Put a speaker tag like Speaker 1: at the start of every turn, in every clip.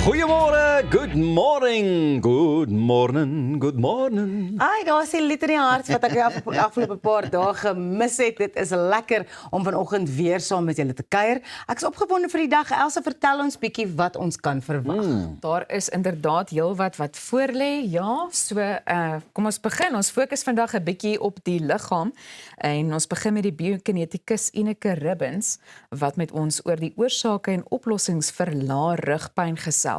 Speaker 1: Goeiemôre, good morning, good morning, good morning.
Speaker 2: Ai, daar is die lied in die hart wat ek die afgelope paar dae gemis het. Dit is lekker om vanoggend weer saam met julle te kuier. Ek is opgewonde vir die dag. Elsa, vertel ons bietjie wat ons kan verwag.
Speaker 3: Daar is inderdaad heelwat wat voorlê. Ja, so kom ons begin. Ons fokus vandag 'n bietjie op die liggaam en ons begin met die biokineticus Ineke Ribbins wat met ons oor die oorsake en oplossings vir lae rugpyn gesels.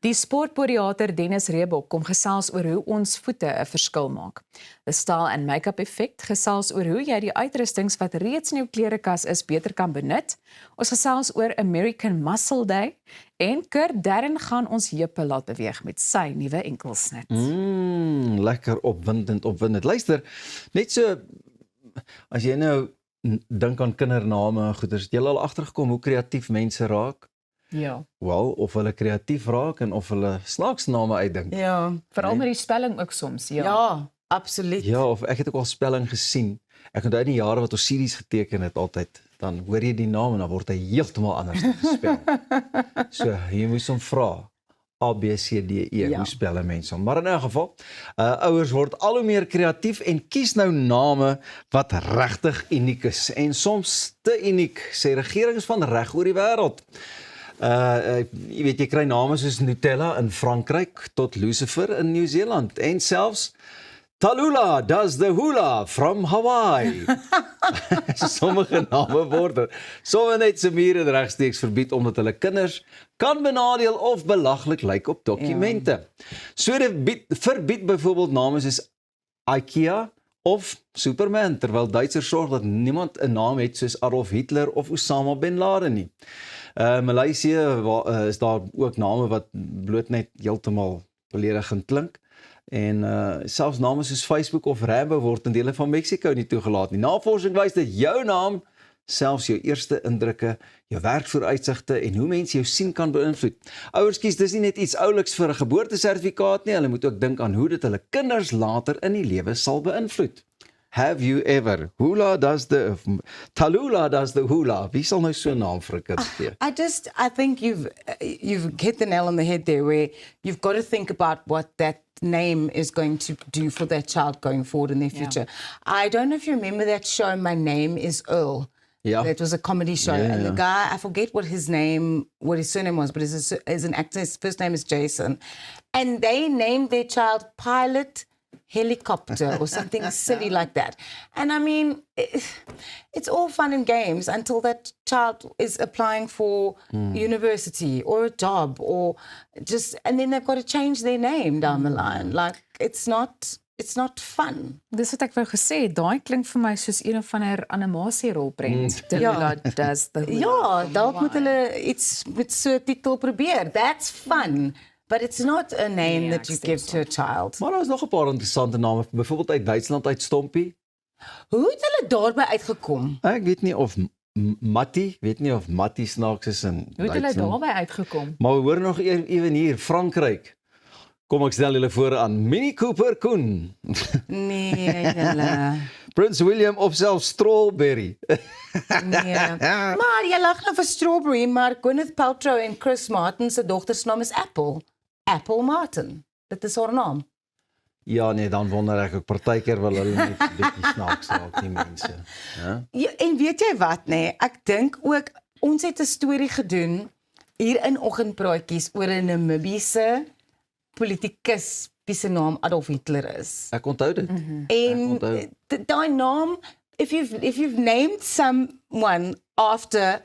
Speaker 3: Die sportpodiater Dennis Reebok kom gesels oor hoe ons voete 'n verskil maak. Die style en make-up effect gesels oor hoe jy die uitrustings wat reeds in jou klerekas is beter kan benut. Ons gesels oor American Muscle Day en Kurt Darren gaan ons heupe laat beweeg met sy nuwe enkelsnit.
Speaker 1: Lekker opwindend. Luister, net so, as jy nou dink aan kindername en goeders, het jy al agtergekom hoe kreatief mense raak?
Speaker 3: Ja,
Speaker 1: Wel, of hulle kreatief raak en of hulle snaakse name uitdink.
Speaker 2: Ja,
Speaker 3: veral met die spelling ook soms, ja.
Speaker 2: ja, absoluut.
Speaker 1: Ja, of ek het ook al spelling gesien. Ek onthou in die jare wat ons series geteken het altyd, dan hoor jy die naam en dan word hy heeltemal anders gespel. So, jy moes hom vra. A, B, C, D, E,
Speaker 2: Ja.
Speaker 1: hoe spel 'n mens hom? Maar in 'n geval, ouers word al hoe meer kreatief en kies nou name wat regtig uniek is en soms te uniek, sê regerings van reg oor die wêreld. Jy weet, jy kry name soos Nutella in Frankryk tot Lucifer in Nieu-Seeland en selfs Tallulah does the hula from Hawaii. Sommige name word sommer net se mure regsteeks verbied omdat hulle kinders kan benadeel of belaglik lyk op dokumente. Ja. So dit verbied byvoorbeeld name soos IKEA of Superman, terwyl Duitsers sorg dat niemand 'n naam het soos Adolf Hitler of Osama bin Laden nie. Maleisië is daar ook name wat bloot net heeltemal beledigend klink. En selfs name soos Facebook of Rambo word in dele van Mexico nie toegelaat nie. Navorsing wys dat jou naam selfs jou eerste indrukke, jou werksvooruitsigte en hoe mense jou sien kan beïnvloed. Ouers kies dis nie net iets ouliks vir 'n geboortesertifikaat nie, hulle moet ook dink aan hoe dit hulle kinders later in die lewe sal beïnvloed. Have you ever? Tallulah does the hula. Wie sal nou so 'n naam vir 'n kind gee?
Speaker 2: I think you've hit the nail on the head there, where you've got to think about what that name is going to do for that child going forward in their future. I don't know if you remember that show, My Name is Earl.
Speaker 1: Ja.
Speaker 2: That was a comedy show,
Speaker 1: Yeah,
Speaker 2: and the
Speaker 1: yeah.
Speaker 2: guy, I forget what his surname was, but as an actor, his first name is Jason, and they named their child Pilot Helicopter or something silly like that. And I mean, it's all fun and games until that child is applying for university or a job and then they've got to change their name down the line. Like, it's not fun.
Speaker 3: Dis wat ek wou gesê het, daai klink vir my soos een of ander animasierolprent. Tallulah does the hula
Speaker 2: Ja,
Speaker 3: from
Speaker 2: dalk moet
Speaker 3: Hawaii.
Speaker 2: hulle iets met so 'n titel probeer. That's fun. But it's not a name
Speaker 3: Nee,
Speaker 2: that you
Speaker 3: ek stem
Speaker 2: give to a child.
Speaker 1: Maar daar is nog 'n paar interessante name, byvoorbeeld uit Duitsland uit Stompie.
Speaker 2: Hoe het hulle daarby uitgekom?
Speaker 1: Ek weet nie of Matti, weet nie of Matti snaaks is in
Speaker 3: Hoe het hulle
Speaker 1: Duitsland.
Speaker 3: daarby uitgekom?
Speaker 1: Maar we hoor nog ewen hier, Frankryk. Kom ek stel julle voor aan Mini Cooper Koen,
Speaker 2: Nee, hulle.
Speaker 1: Prins William of selfs Strawberry.
Speaker 2: Nee. Maar jy lag nou vir Strawberry, maar Gwyneth Paltrow en Chris Martin se dogter se naam is Apple. Apple Martin. Dit is haar naam.
Speaker 1: Ja nee, dan wonder ek ook partykeer wil hulle net 'n bietjie snaaks raak, die mense. Ja?
Speaker 2: Ja, en weet jy wat, nee, ek dink ook ons het 'n storie gedoen hier in Oggendpraatjies oor 'n Namibiese politikus wie se naam Adolf Hitler is.
Speaker 1: Ek onthou dit.
Speaker 2: En
Speaker 1: onthou.
Speaker 2: daai naam, if you've named someone after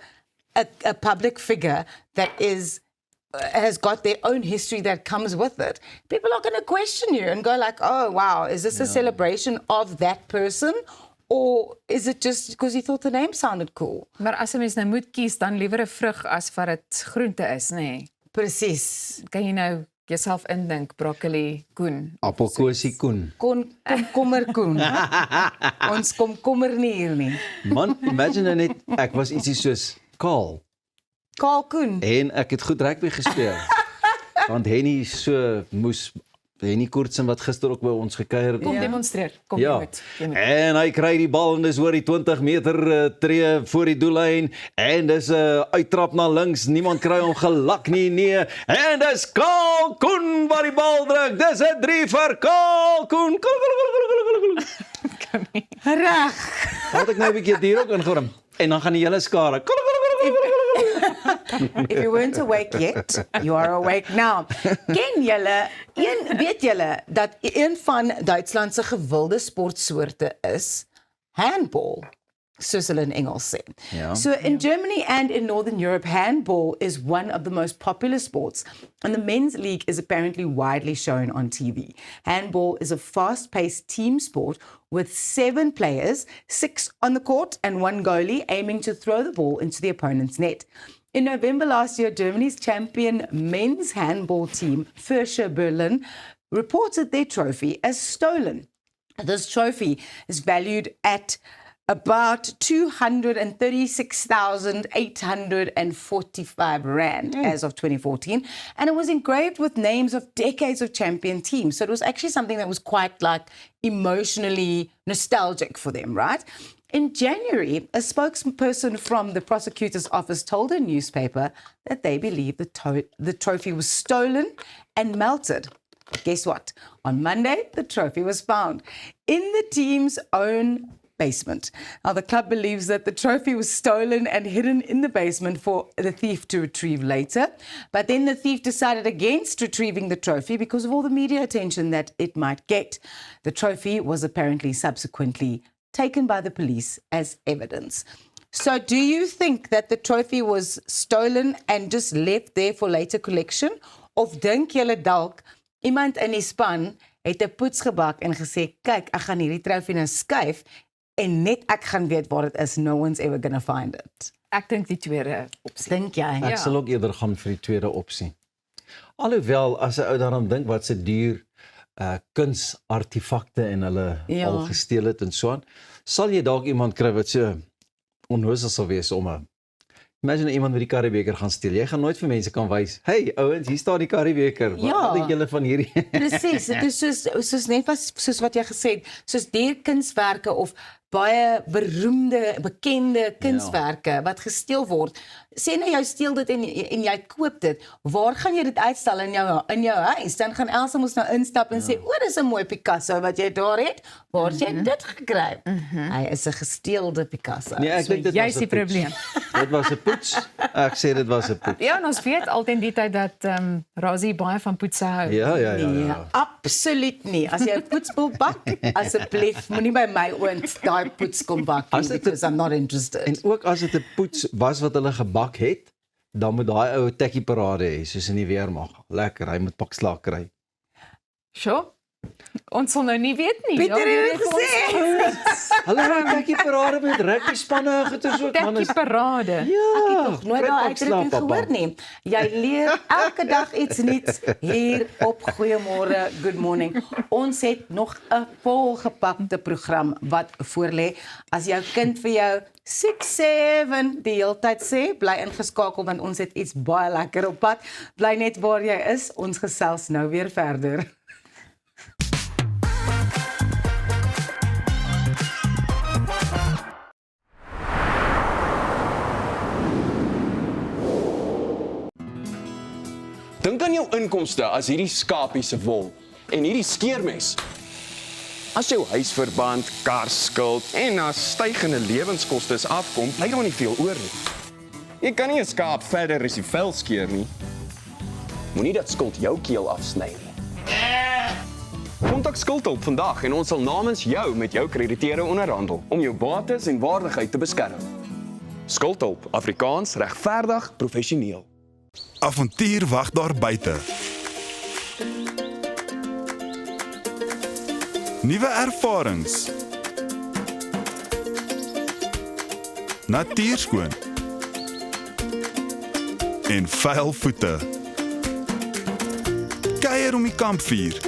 Speaker 2: a public figure that has got their own history that comes with it, people are going to question you and go like, oh wow, is this a celebration of that person, or is it just because you thought the name sounded cool?
Speaker 3: Maar as 'n mens nou moet kies, dan liewer 'n vrug as wat dit groente is, nê? Nee.
Speaker 2: Presies.
Speaker 3: Kan jy nou jouself indink, broccoli, Koen?
Speaker 1: Appelkosie Koen.
Speaker 2: Komkommerkoen. Ons komkommer nie hier nie.
Speaker 1: Man, imagine nou net ek was ietsie soos Kaal
Speaker 2: Kalkoen.
Speaker 1: en ek het goed rugby gespeel. Want Henny so moes Henny Koortsen wat gister ook by ons gekuier het.
Speaker 3: Kom demonstreer. Kom
Speaker 1: Ja,
Speaker 3: jy moet.
Speaker 1: en hy kry die bal en dis oor die 20 meter tree voor die doellyn en dis 'n uittrap na links, niemand kry hom gelak nie, nee, en dis Karl Koen wat die bal druk, dis 'n 3 vir Karl Koen.
Speaker 2: Reg.
Speaker 1: Laat ek nou 'n bietjie hier ook ingerom en dan gaan die hele skare.
Speaker 2: If you weren't awake yet, you are awake now. Ken julle, weet julle dat een van Duitsland se gewilde sportsoorte is handball, soos hulle in Engels sê.
Speaker 1: Ja.
Speaker 2: So in Germany and in Northern Europe, handball is one of the most popular sports, and the men's league is apparently widely shown on TV. Handball is a fast-paced team sport with 7 players, 6 on the court and 1 goalie aiming to throw the ball into the opponent's net. In November last year, Germany's champion men's handball team, Führer Berlin, reported their trophy as stolen. This trophy is valued at about 236,845 rand as of 2014, and it was engraved with names of decades of champion teams. So it was actually something that was quite like emotionally nostalgic for them, right? In January, a spokesperson from the prosecutor's office told a newspaper that they believe the trophy was stolen and melted. Guess what? On Monday, the trophy was found in the team's own basement. Now, the club believes that the trophy was stolen and hidden in the basement for the thief to retrieve later. But then the thief decided against retrieving the trophy because of all the media attention that it might get. The trophy was apparently subsequently taken by the police as evidence. So do you think that the trophy was stolen and just left there for later collection? Of dink julle dalk iemand in die span het 'n poets gebak en gesê, kyk, ek gaan hierdie trofee nou skuif en net ek gaan weet waar dit is, no one's ever gonna find it.
Speaker 3: Ek dink die tweede opsie.
Speaker 2: Dink jy?
Speaker 1: Ek sal ook eerder gaan vir die tweede opsie. Alhoewel as 'n ou daaraan dink wat se duur kunsartefakte en hulle al gesteel het en so aan, sal jy dalk iemand kry wat so onnoosel sal wees om 'n imagine iemand met die Karriebeker gaan steel. Jy gaan nooit vir mense kan wys, hey ouens, hier staan die Karriebeker. Wat dink julle van hierdie?
Speaker 2: Presies, dit is soos net soos wat jy gesê het, soos dierkunswerke of baie beroemde, bekende kunswerke wat gesteel word. Sê nou jy steel dit en jy koop dit. Waar gaan jy dit uitstal in jou huis? Dan gaan Elsa mos nou instap en sê, "O, dis 'n mooi Picasso wat jy daar het. Waar het jy dit gekry?" Hy is 'n gesteelde Picasso.
Speaker 1: Nee, ek dink dit
Speaker 3: Jy
Speaker 1: was
Speaker 3: is die
Speaker 1: 'n poets.
Speaker 3: probleem.
Speaker 1: Dit was 'n poets. Ek sê dit was 'n poets.
Speaker 3: Ja, en ons weet altyd die tyd dat Rosie baie van poetse hou.
Speaker 1: Ja.
Speaker 2: Nee, absoluut nie. As jy 'n poets wil bak, asseblief moenie by my oond daai poets kom bak nie, because I'm not interested.
Speaker 1: En ook as dit 'n poets was wat hulle gebak het, dan moet daai ou 'n tekkie parade hê, soos in die weermag. Lekker, hy moet pak slaag kry.
Speaker 3: Sjoe. Ons sal nou nie weet nie.
Speaker 2: Pieter
Speaker 3: jy
Speaker 2: het
Speaker 3: weet ons-
Speaker 2: gesê.
Speaker 1: Hulle het 'n tekkie parade met rugby spanne goeters ook, man.
Speaker 3: Tekkie parade.
Speaker 1: Ja,
Speaker 2: Nog nooit daai uitdrukking gehoor nie. Jy leer elke dag iets nuuts hier op Goeiemôre, Good Morning. Ons het nog 'n volgepakte program wat voorlê. As jou kind vir jou 6, 7 die hele tyd sê, bly ingeskakel want ons het iets baie lekker op pad. Bly net waar jy is. Ons gesels nou weer verder.
Speaker 4: Dink aan jou inkomste as hierdie skapie se wol en hierdie skeermes. As jou huisverband, karskuld en as stygende lewenskoste afkom, bly daar nie veel oor nie. Jy kan nie 'n skaap verder as die vel skeer nie. Moenie dat skuld jou keel afsny nie. Kontak Skuldhulp vandag en ons sal namens jou met jou krediteure onderhandel om jou bates en waardigheid te beskerm. Skuldhulp, Afrikaans, regverdig, professioneel.
Speaker 5: Avontuur wag daar buite. Nuwe ervarings. Natuurskoon. En vuil voete. Kuier om die kampvuur.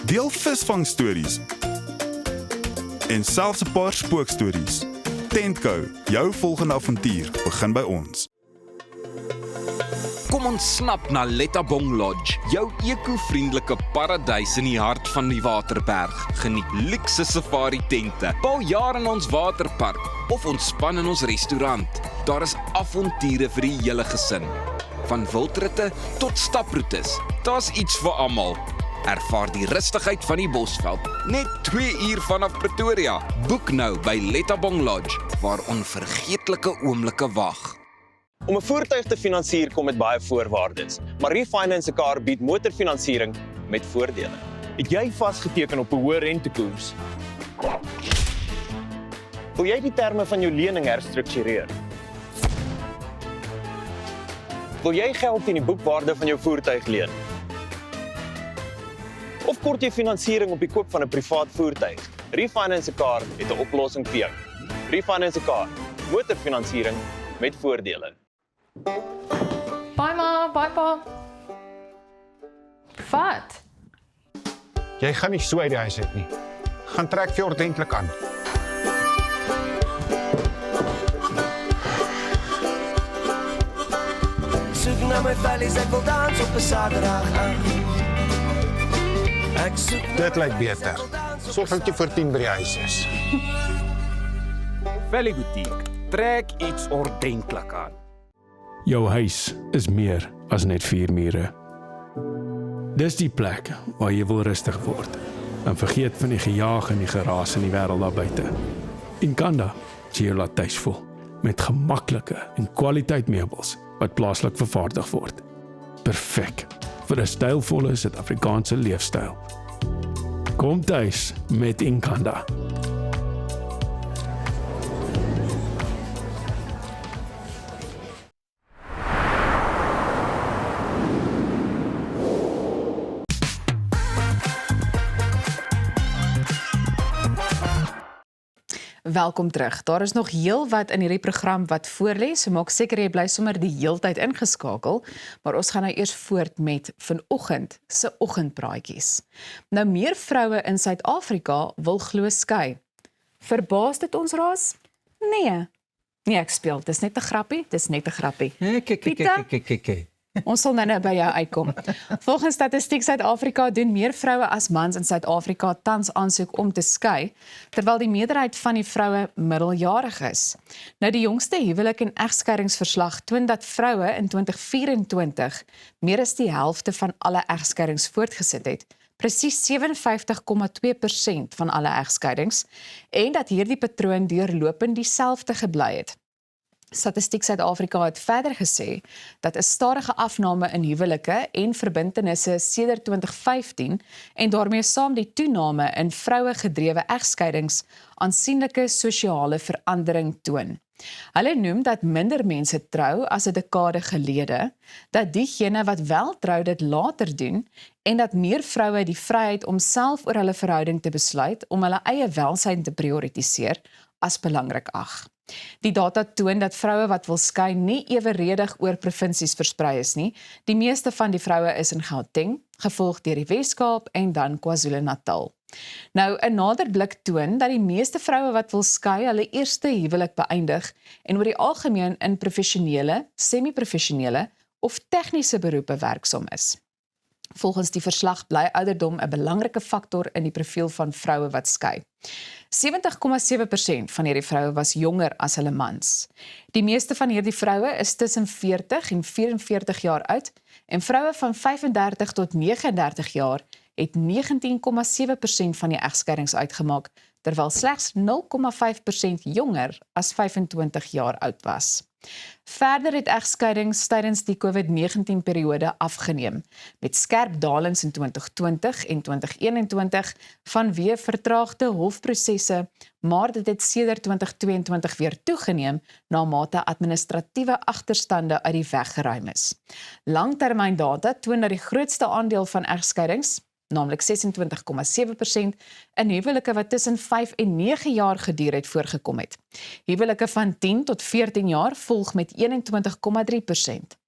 Speaker 5: Deel visvangstories. En selfs 'n paar spookstories. Tentco, jou volgende avontuur begin by ons.
Speaker 4: Kom
Speaker 6: Kom ontsnap na Lettabong Lodge, jou eco-vriendelike paradys in die hart van die Waterberg. Geniet luukse safari tente, bou jaar in ons waterpark of ontspan in ons restaurant. Daar is avonture vir die hele gesin. Van wildritte tot staproetes, daar's iets vir almal. Ervaar die rustigheid van die Bosveld, net 2 uur vanaf Pretoria. Boek nou by Lettabong Lodge, waar onvergeetlike oomblikke wag.
Speaker 7: Om 'n voertuig te finansier kom met baie voorwaardes, maar Refinance 'n Car bied motorfinansiering met voordele. Het jy vasgeteken op 'n hoë rentekoers? Wil jy die terme van jou lening herstruktureer? Wil jy geld teen die boekwaarde van jou voertuig leen? Of kort jy finansiering op die koop van 'n privaat voertuig? Refinance 'n Car het 'n oplossing vir jou. Refinance 'n Car, motorfinansiering met voordele.
Speaker 8: Bye ma, bye pa. Wat?
Speaker 9: Jy gaan nie so uit die huis uit nie. Gaan trek vir ordentlik aan.
Speaker 10: Soek na my vellies, ek wil dans op 'n Saterdag aan. Ek soek
Speaker 9: Dit lyk beter. Sorg dat jy voor 10 by die huis is.
Speaker 6: Valley Boutique, trek iets ordentlik aan.
Speaker 11: Jou huis is meer as net 4 mure. Dis die plek waar jy wil rustig word en vergeet van die gejaag en die geraas in die wêreld daar buite. Inkanda sê jy laat tuis voel met gemaklike en kwaliteit meubels wat plaaslik vervaardig word. Perfek vir 'n stylvolle Suid-Afrikaanse leefstyl. Kom tuis met Inkanda.
Speaker 3: Welkom terug. Daar is nog heel wat in hierdie program wat voorlê, so maak seker jy bly sommer die heeltyd ingeskakel, maar ons gaan nou eers voort met vanoggend se oggendpraatjies. Nou meer vroue in Suid-Afrika wil glo skei. Verbaas dit ons raas? Nee. Nee, ek speel. Dis net 'n grappie, dis net 'n grappie.
Speaker 1: Kyk.
Speaker 3: Ons sal nou by jou uitkom. Volgens Statistiek Suid-Afrika doen meer vroue as mans in Suid-Afrika tans aansoek om te skei, terwyl die meerderheid van die vroue middeljarig is. Nou die jongste huwelik- en egskeidingsverslag toon dat vroue in 2024 meer as die helfte van alle egskeidings voortgesit het, presies 57,2% van alle egskeidings, en dat hierdie patroon deurlopend dieselfde gebly het. Statistiek Suid-Afrika het verder gesê dat 'n stadige afname in huwelike en verbintenisse sedert 2015 en daarmee saam die toename in vroue-gedrewe egskeidings aansienlike sosiale verandering toon. Hulle noem dat minder mense trou as 'n dekade gelede, dat diegene wat wel trou dit later doen en dat meer vroue die vryheid om self oor hulle verhouding te besluit om hulle eie welsyn te prioritiseer as belangrik ag. Die data toon dat vroue wat wil skei nie eweredig oor provinsies versprei is nie. Die meeste van die vroue is in Gauteng, gevolg deur die Wes-Kaap en dan KwaZulu-Natal. Nou, 'n nader blik toon dat die meeste vroue wat wil skei hulle eerste huwelik beëindig en oor die algemeen in professionele, semi-professionele of tegniese beroepe werksaam is. Volgens die verslag bly ouderdom 'n belangrike faktor in die profiel van vroue wat skei. 70,7% van hierdie vroue was jonger as hulle mans. Die meeste van hierdie vroue is tussen 40 en 44 jaar oud en vroue van 35 tot 39 jaar het 19,7% van die egskeidings uitgemaak, terwyl slegs 0,5% jonger as 25 jaar oud was. Verder het egskeidings tydens die COVID-19 periode afgeneem, met skerp dalings in 2020 en 2021 vanweë vertraagde hofprosesse, maar dit het sedert 2022 weer toegeneem na mate administratiewe agterstande uit die weg geruim is. Langtermyndata toon dat die grootste aandeel van egskeidings, naamlik 26,7%, in huwelike wat tussen 5 en 9 jaar geduur het voorgekom het. Huwelike van 10 tot 14 jaar volg met 21,3%.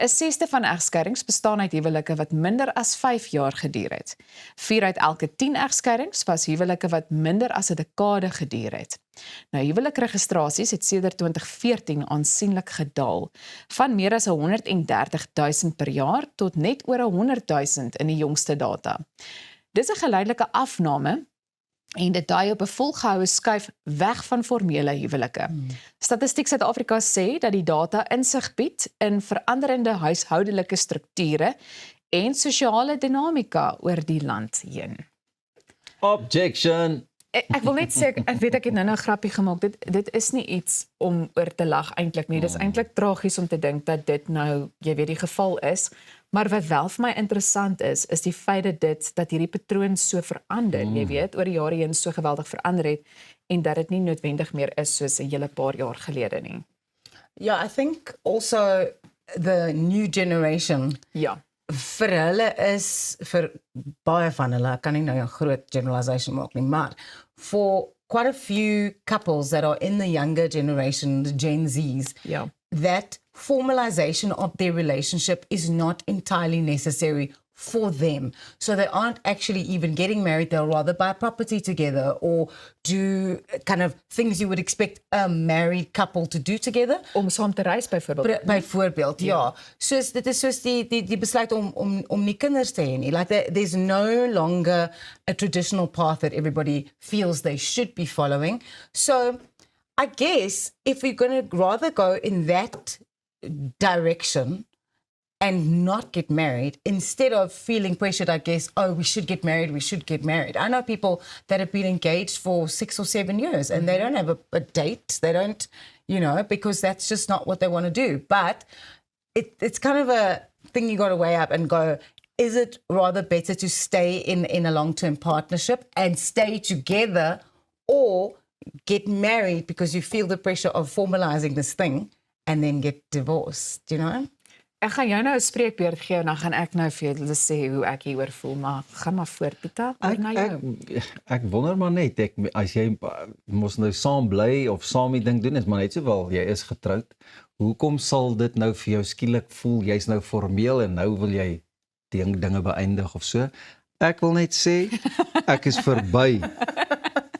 Speaker 3: 'n 6ste van egskeidings bestaan uit huwelike wat minder as 5 jaar geduur het. 4 uit elke 10 egskeidings was huwelike wat minder as 'n dekade geduur het. Nou, huwelikregistrasies het sedert 2014 aansienlik gedaal, van meer as 130.000 per jaar tot net oor 100.000 in die jongste data. Dis 'n geleidelike afname en dit dui op 'n volgehoue skuif weg van formele huwelike. Statistiek Suid-Afrika sê dat die data insig bied in veranderende huishoudelike strukture en sosiale dinamika oor die land heen.
Speaker 1: Objection.
Speaker 3: Ek wil net sê, ek weet ek het nou 'n grappie gemaak. Dit is nie iets om oor te lag eintlik nie. Dis eintlik tragies om te dink dat dit nou, jy weet, die geval is. Maar wat wel vir my interessant is die feit dat hierdie patroon so verander, jy weet, oor die jare heen so geweldig verander het en dat dit nie noodwendig meer is soos 'n hele paar jaar gelede nie.
Speaker 2: Yeah, I think also the new generation.
Speaker 3: Ja.
Speaker 2: Vir hulle is, vir baie van hulle, kan nie nou 'n groot generalization maak nie, maar for quite a few couples that are in the younger generation, the Gen Zs,
Speaker 3: Ja.
Speaker 2: that formalization of their relationship is not entirely necessary for them. So they aren't actually even getting married. They'll rather buy property together or do kind of things you would expect a married couple to do together.
Speaker 3: Om saam te reis byvoorbeeld.
Speaker 2: Byvoorbeeld, ja. Soos dit is soos die besluit om nie kinders te hê nie. Like there's no longer a traditional path that everybody feels they should be following. So I guess if we're going to rather go in that direction and not get married, instead of feeling pressured, I guess, oh, we should get married. I know people that have been engaged for 6 or 7 years and they don't have a date. They don't, because that's just not what they want to do. But it's kind of a thing you got to weigh up and go, is it rather better to stay in a long-term partnership and stay together, or get married because you feel the pressure of formalizing this thing and then get divorced,
Speaker 3: Ek gaan jou nou 'n spreekbeurt gee en dan gaan ek nou vir julle sê hoe ek hieroor voel, maar gaan maar voort, Pieter, oor na jou.
Speaker 1: Ek wonder maar net, as jy mos nou saam bly of saam die ding doen, is maar net sowel, jy is getroud. Hoekom sal dit nou vir jou skielik voel, jy's nou formeel en nou wil jy dinge beëindig of so? Ek wil net sê, ek is verby.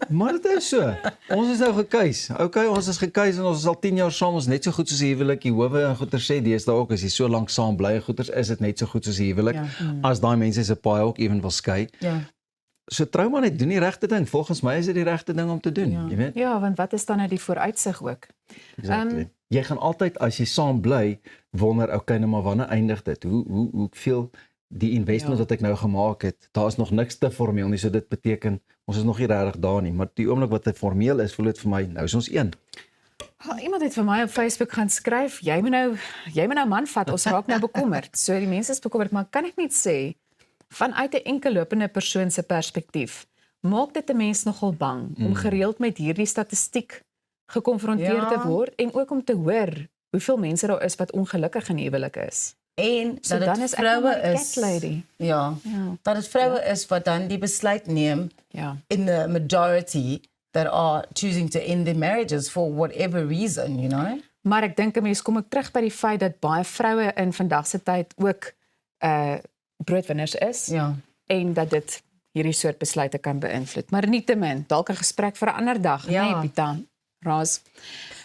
Speaker 1: Maar dit is so. Ons is nou gekuis. Okay, ons is gekuis en ons is al 10 jaar saam, ons net so goed soos die huwelik. Die howe en goeie sê deesdae ook, as jy so lank saam bly, goeters is dit net so goed soos die huwelik. As daai mense se paai ook ewen wil skei.
Speaker 2: Ja.
Speaker 1: So trou maar net, doen die regte ding. Volgens my is dit die regte ding om te doen, jy weet.
Speaker 3: Ja, want wat is dan nou die vooruitsig ook?
Speaker 1: Exactly. Jy gaan altyd as jy saam bly wonder, okay, nou maar wanneer eindig dit? Hoe veel die investment wat ek nou gemaak het, daar is nog niks te formeel nie, so dit beteken ons is nog nie regtig daar nie, maar die oomblik wat dit formeel is, voel dit vir my, nou is ons een.
Speaker 3: Iemand het vir my op Facebook gaan skryf, jy moet nou man vat, ons raak nou bekommerd. So die mense is bekommerd, maar kan ek net sê, vanuit 'n enkellopende persoon se perspektief, maak dit 'n mens nogal bang om gereeld met hierdie statistiek gekonfronteer te word en ook om te hoor hoeveel mense daar is wat ongelukkig in huwelik is.
Speaker 2: En
Speaker 3: So
Speaker 2: dat
Speaker 3: dan
Speaker 2: dit
Speaker 3: is ek
Speaker 2: vroue
Speaker 3: nou 'n
Speaker 2: is,
Speaker 3: cat lady.
Speaker 2: ja, dat dit vroue is wat dan die besluit neem
Speaker 3: Ja.
Speaker 2: in the majority that are choosing to end their marriages for whatever reason,
Speaker 3: Maar ek dink 'n mens kom ook terug by die feit dat baie vroue in vandag se tyd ook broodwinners is
Speaker 2: Ja.
Speaker 3: en dat dit hierdie soort besluite kan beïnvloed. Maar nietemin, dalk 'n gesprek vir 'n ander dag,
Speaker 2: Ja.
Speaker 3: nee, Pieter. Raas.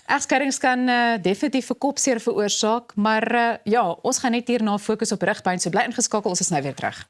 Speaker 3: Egskeidings kan definitief vir kopseer veroorsaak, maar ja, ons gaan net hierna fokus op rugpyn, so bly ingeskakel, ons is nou weer terug.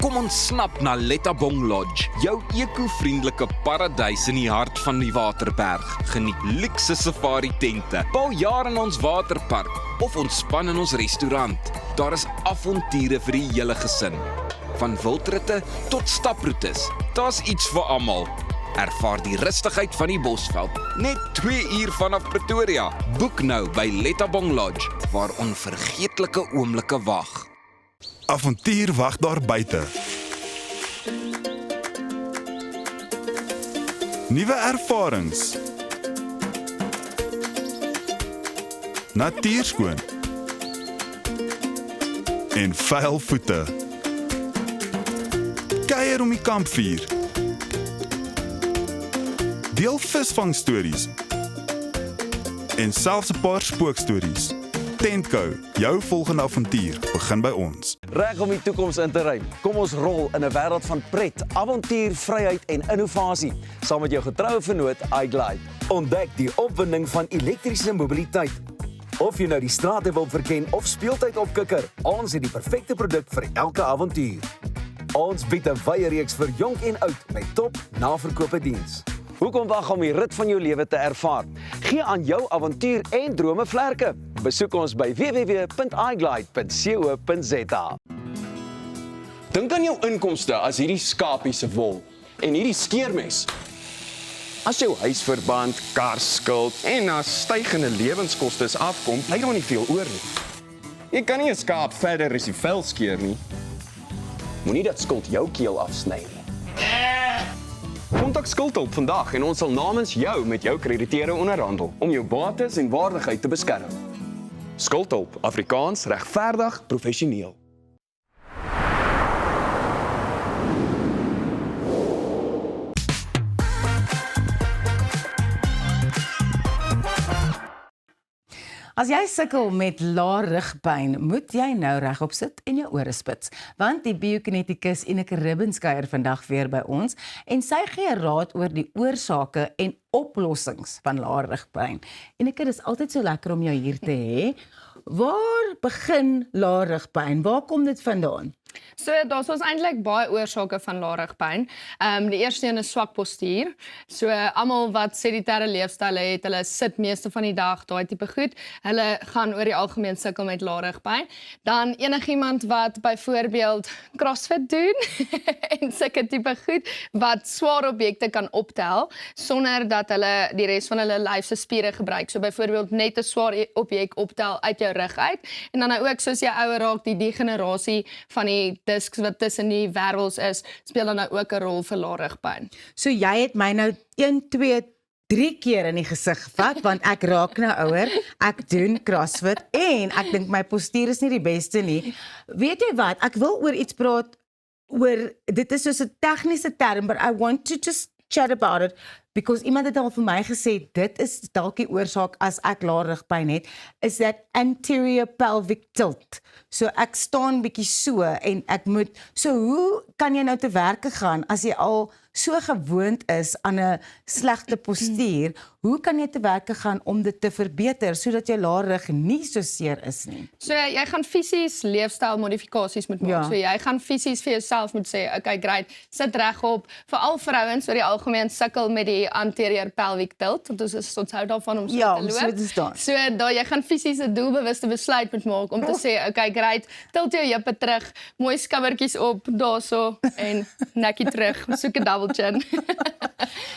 Speaker 6: Kom ontsnap na Lettabong Lodge, jou eco-vriendelike paradys in die hart van die Waterberg. Geniet luukse safari tente, bou jaar in ons waterpark of ontspan in ons restaurant. Daar is avonture vir die hele gesin. Van wildritte tot staproetes, daar's iets vir almal. Ervaar die rustigheid van die Bosveld, net 2 uur vanaf Pretoria. Boek nou by Lettabong Lodge, waar onvergeetlike oomblikke wag.
Speaker 5: Avontuur wag daar buite. Nuwe ervarings. Natuurskoon. En vuil voete. kuier om die kampvuur. Deel visvangstories en selfs 'n paar spookstories. Tentco, jou volgende avontuur begin by ons.
Speaker 1: Reg om die toekoms in te ruim. Kom ons rol in 'n wêreld van pret, avontuur, vryheid en innovasie, saam met jou getroue vennoot iGlide. Ontdek die opwinding van elektriese mobiliteit. Of jy nou die strate wil verken of speeltyd opkikker, ons het die perfekte produk vir elke avontuur. Ons bied 'n wye reeks vir jonk en oud met top naverkope diens. Hoekom wag om die rit van jou lewe te ervaar? Gee aan jou avontuur en drome vlerke. Besoek ons by www.iglide.co.za.
Speaker 4: Dink aan jou inkomste as hierdie skapie se wol en hierdie skeermes. As jou huisverband, karskuld en na stygende lewenskostes afkom, bly daar nie veel oor nie. Jy kan nie 'n skaap verder as die vel skeer nie. Moenie dat skuld jou keel afsny nie. Kontak Skuldhulp vandag en ons sal namens jou met jou krediteure onderhandel om jou bates en waardigheid te beskerm. Skuldhulp, Afrikaans, regverdig, professioneel.
Speaker 2: As jy sukkel met lae rugpyn, moet jy nou regop sit en jou ore spits, want die biokineticus Ineke Ribbens kuier vandag weer by ons en sy gee raad oor die oorsake en oplossings van lae rugpyn. Ineke, dis altyd so lekker om jou hier te hê. Waar begin lae rugpyn? Waar kom dit vandaan?
Speaker 8: So daar's ons eintlik baie oorsake van lae rugpyn. Die eerste een is swak postuur. So almal wat sedentêre leefstyl het, hulle sit meeste van die dag, daai tipe goed. Hulle gaan oor die algemeen sukkel met lae rugpyn. Dan enigiemand wat byvoorbeeld CrossFit doen en sulke tipe goed wat swaar objekte kan optel sonder dat hulle die res van hulle lyf se spiere gebruik. So byvoorbeeld net 'n swaar objek optel uit jou rug uit en dan nou ook soos jy ouer raak, die degenerasie van die disks wat tussen die wervels is, speel dan nou ook 'n rol vir lae rugpyn.
Speaker 2: So jy het my nou 1, 2, 3 keer in die gesig gevat, want ek raak nou ouer, ek doen CrossFit en ek dink my postuur is nie die beste nie. Weet jy wat, ek wil oor iets praat, oor, dit is soos 'n tegniese term, but I want to just chat about it, because iemand het al vir my gesê, dit is dalk die oorsaak as ek lae rugpyn het, is that anterior pelvic tilt. So ek staan bietjie so en ek moet, so hoe kan jy nou te werke gaan as jy al so gewoond is aan 'n slegte postuur, hoe kan jy te werke gaan om dit te verbeter sodat jou lae rug nie so seer is nie?
Speaker 8: So jy gaan fisies leefstyl modifikasies moet maak.
Speaker 2: Ja.
Speaker 8: So jy gaan fisies vir jouself moet sê, okay, great, sit regop. Veral vrouens oor die algemeen sukkel met die anterior pelvic tilt, want ons hou daarvan om so
Speaker 2: Ja,
Speaker 8: te
Speaker 2: om
Speaker 8: loop.
Speaker 2: so te staan.
Speaker 8: So daar jy gaan fisies 'n doelbewuste besluit moet maak om te sê, okay, great, tilt jou heupe terug, mooi skouertjies op daarso en nekkie terug, soek 'n double chin.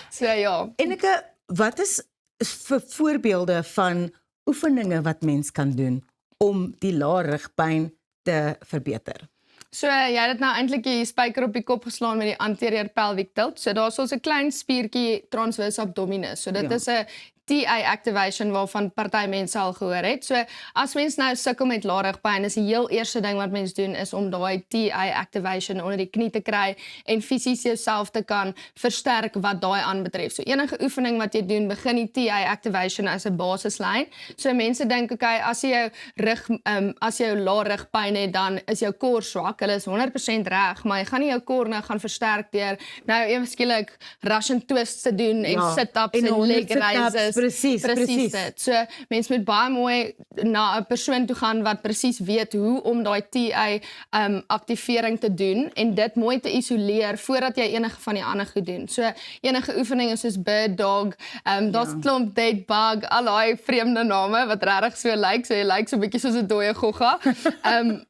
Speaker 8: So ja.
Speaker 2: Enige, wat is vir voorbeelde van oefeninge wat mens kan doen om die lae rugpyn te verbeter?
Speaker 8: So jy het dit nou eintlik die spyker op die kop geslaan met die anterior pelvic tilt. So daar's ons 'n klein spiertjie transverse abdominis. So dit is 'n TI activation waarvan party mense al gehoor het. So as mens nou sukkel met lae rugpyn, is die heel eerste ding wat mens doen is om daai TI activation onder die knie te kry en fisies jouself te kan versterk wat daai aanbetref. So enige oefening wat jy doen, begin die TI activation as 'n basislyn. So mense dink, okay, as jy jou rug as jy lae rugpyn het, dan is jou kor swak. Hulle is 100% reg, maar jy gaan nie jou kor nou gaan versterk deur nou eweskielik Russian twists te doen en sit-ups en leg raises.
Speaker 2: Presies.
Speaker 8: Dit. So mens moet baie mooi na 'n persoon toe gaan wat presies weet hoe om daai TI aktivering te doen en dit mooi te isoleer voordat jy enige van die ander goed doen. So enige oefeninge soos bird dog, daar's klomp dead bug, al daai vreemde name wat regtig so lyk. So jy lyk so 'n bietjie soos 'n dooie gogga.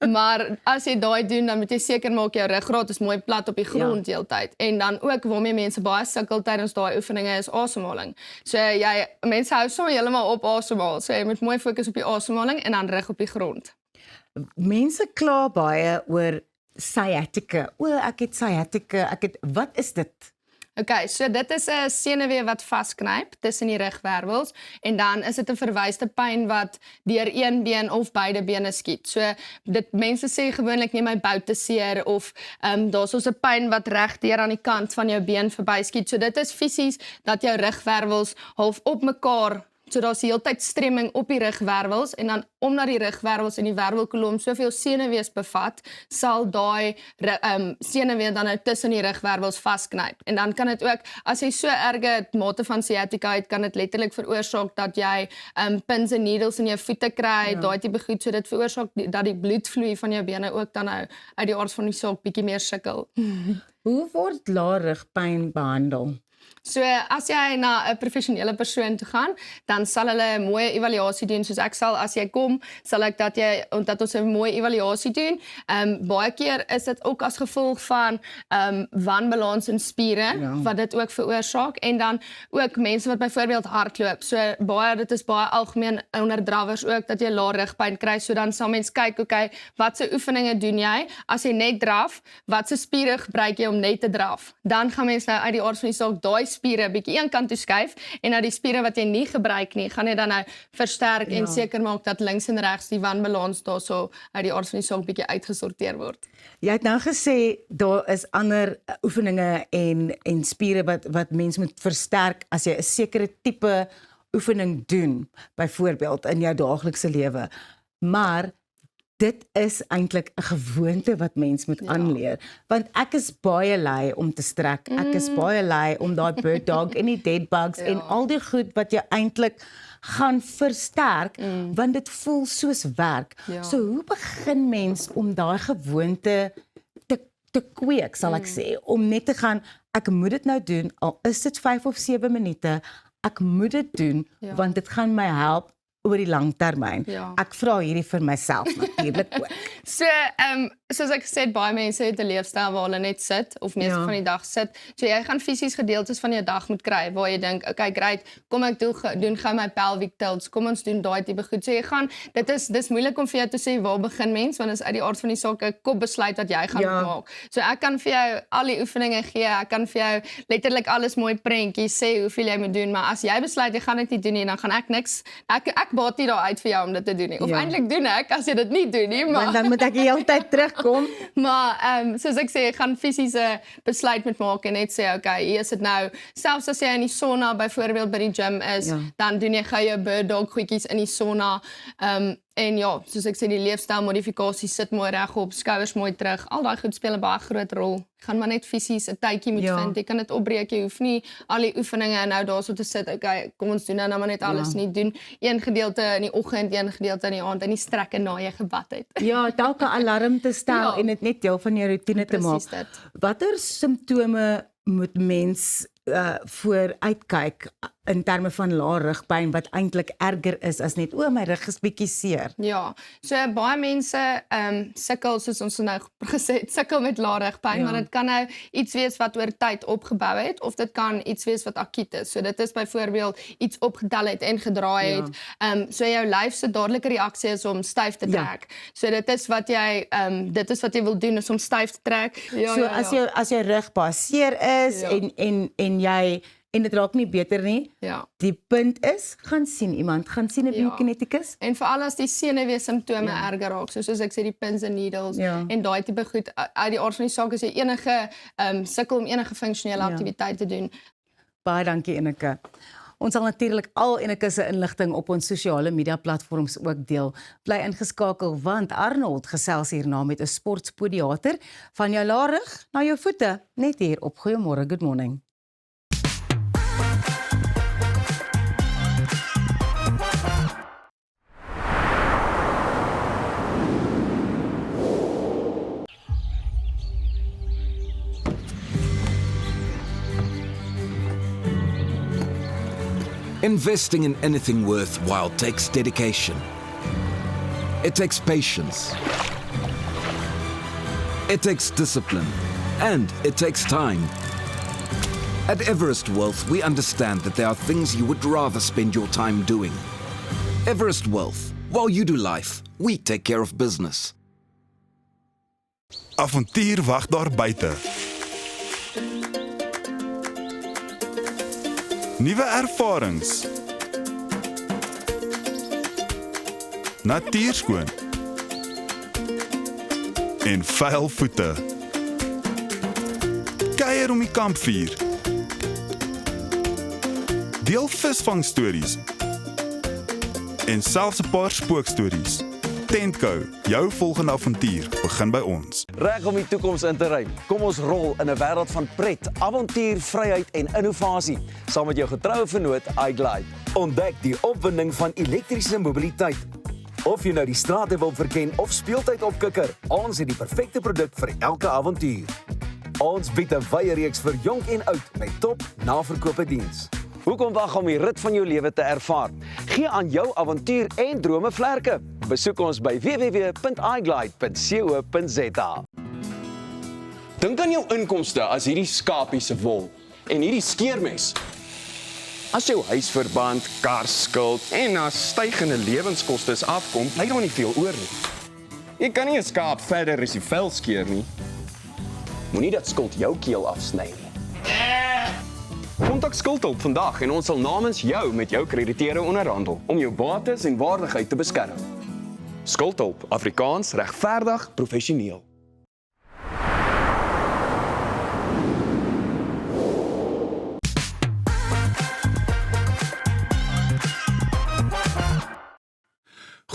Speaker 8: Maar as jy daai doen, dan moet jy seker maak jou ruggraat is mooi plat op die grond heeltyd. En dan ook waarmee mense baie sukkel tydens daai oefeninge is asemhaling. So mense hou so heeltemal op asemhaal. So jy moet mooi fokus op die asemhaling en dan rug op die grond.
Speaker 2: Mense kla baie oor sciatica. O, ek het sciatica. Wat is dit?
Speaker 8: Okay, so dit is 'n senuwee wat vasknyp tussen die rugwervels en dan is dit 'n verwyste pyn wat deur een been of beide bene skiet. So mense sê gewoonlik neem my boute seer of daar's ons 'n pyn wat reg deur aan die kant van jou been verby skiet. So dit is fisies dat jou rugwervels half op mekaar. So daar's die hele tyd stremming op die rugwervels en dan omdat die rugwervels en die wervelkolom soveel senuwees bevat, sal daai senuwee dan nou tussen die rugwervels vasknyp. En dan kan dit ook, as jy so erge mate van sciatica het, kan dit letterlik veroorsaak dat jy pins en needles in jou voete kry, daai tipe goed, so dit veroorsaak dat die bloedvloei van jou bene ook dan nou uit die aard van die saak bietjie meer sukkel.
Speaker 2: Hoe word lae rugpyn behandel?
Speaker 8: So as jy na 'n professionele persoon toe gaan, dan sal hulle 'n mooi evaluasie doen. Soos ek sal, as jy kom, sal ek dat ons 'n mooi evaluasie doen. Baie keer is dit ook as gevolg van wanbalans in spiere, wat dit ook veroorsaak. En dan ook mense wat byvoorbeeld hardloop. So dit is baie algemeen onder drawers ook, dat jy lae rugpyn kry. So dan sal mens kyk, okay, watse oefeninge doen jy? As jy net draf, watse spiere gebruik jy om net te draf? Dan gaan mens nou uit die aard van die saak daai spiere bietjie een kant toe skuif en nou die spiere wat jy nie gebruik nie, gaan jy dan nou versterk en seker maak dat links en regs die wanbalans daarso uit die aard van die saak bietjie uitgesorteer word.
Speaker 2: Jy het nou gesê daar is ander oefeninge en spiere wat mens moet versterk as jy 'n sekere tipe oefening doen, byvoorbeeld in jou daaglikse lewe. Maar dit is eintlik 'n gewoonte wat mens moet aanleer, want ek is baie lui om te strek. Ek is baie lui om daai bird dog en die dead bugs en al die goed wat jy eintlik gaan versterk, want dit voel soos werk. So hoe begin mens om daai gewoonte te kweek, sal ek sê, om net te gaan, ek moet dit nou doen, al is dit 5 of 7 minute, ek moet dit doen, want dit gaan my help oor die lang termyn. Ek vra hierdie vir myself natuurlik ook.
Speaker 8: So, soos ek gesê, baie mense het 'n leefstyl waar hulle net sit, of meeste van die dag sit. So jy gaan fisies gedeeltes van jou dag moet kry, waar jy dink, okay, great, kom ek doen gou my pelvic tilts, kom ons doen daai tipe goed. So jy gaan, dis moeilik om vir jou te sê, waar begin mens, want is uit die aard van die saak 'n kopbesluit wat jy gaan maak. So ek kan vir jou al die oefeninge gee, ek kan vir jou letterlik alles mooi prentjies sê hoeveel jy moet doen, maar as jy besluit jy gaan dit nie doen nie, dan gaan ek niks, ek baat nie daar uit vir jou om dit te doen nie. Of eintlik doen ek as jy dit nie doen nie, maar
Speaker 2: dan moet ek die hele tyd terugkom.
Speaker 8: Maar soos ek sê, ek gaan fisiese besluit moet maak en net sê, okay, hier is dit nou. Selfs as jy in die sauna byvoorbeeld by die gym is, dan doen jy gou jou bird dog goedjies in die sauna. En ja, soos ek sê, die leefstylmodifikasie sit mooi regop, skouers mooi terug. Al daai goed speel 'n baie groot rol. Gaan maar net fisies 'n tydjie moet vind. Jy kan dit opbreek. Jy hoef nie al die oefeninge nou daarso te sit. Okay, kom ons doen nou maar net alles nie. Doen een gedeelte in die oggend, een gedeelte in die aand en nie strekke na jy gebad het.
Speaker 2: Ja, dalk 'n alarm te stel en dit net deel van jou roetine te maak. Watter simptome moet mens voor uitkyk in terme van lae rugpyn wat eintlik erger is as net my rug is bietjie seer.
Speaker 8: Ja, so baie mense sukkel, soos ons nou gesê het, sukkel met lae rugpyn, maar dit kan nou iets wees wat oor tyd opgebou het of dit kan iets wees wat akuut is. So dit is byvoorbeeld iets opgetel het en gedraai het. So jou lyf se dadelike reaksie is om styf te trek. So dit is wat jy wil doen, is om styf te trek.
Speaker 2: As jou rug baie seer is en dit raak nie beter nie. Die punt is, gaan sien 'n biokineticus.
Speaker 8: En veral as die senuwee simptome erger raak, soos ek sê die pins and needles en daai tipe goed uit die aard van die saak as jy enige sukkel om enige funksionele aktiwiteit te doen.
Speaker 2: Baie dankie Eneke. Ons sal natuurlik al Eneke se inligting op ons sosiale media platforms ook deel. Bly ingeskakel want Arnold gesels hierna met 'n sportspodiater van jou lae rug na jou voete, net hier op Goeiemôre, good morning.
Speaker 6: Investing in anything worthwhile takes dedication. It takes patience. It takes discipline. And it takes time. At Everest Wealth, we understand that there are things you would rather spend your time doing. Everest Wealth. While you do life, we take care of business.
Speaker 5: Avontuur wag daar buite. Nuwe ervarings. Natuurskoon. En vuil voete. Kuier om die kampvuur. Deel visvangstories. En selfs 'n paar spookstories. Tentco, jou volgende avontuur begin by ons.
Speaker 1: Reg om die toekoms in te ry. Kom ons rol in 'n wêreld van pret, avontuur, vryheid en innovasie saam met jou getroue vennoot iGlide. Ontdek die opwinding van elektriese mobiliteit. Of jy nou die strate wil verken of speeltyd opkikker, ons het die perfekte produk vir elke avontuur. Ons bied 'n wye reeks vir jonk en oud met top naverkope diens. Hoekom wag om die rit van jou lewe te ervaar? Gee aan jou avontuur en drome vlerke. Besoek ons by www.iglide.co.za.
Speaker 4: Dink aan jou inkomste as hierdie skapie se wol en hierdie skeermes. As jou huisverband, karskuld en na stygende lewenskoste afkom, bly daar nie veel oor nie. Jy kan nie 'n skaap verder as die vel skeer nie. Moenie dat skuld jou keel afsny nie. Kontak Skuldhulp vandag en ons sal namens jou met jou krediteure onderhandel om jou bates en waardigheid te beskerm. Skuldhulp, Afrikaans, regverdig, professioneel.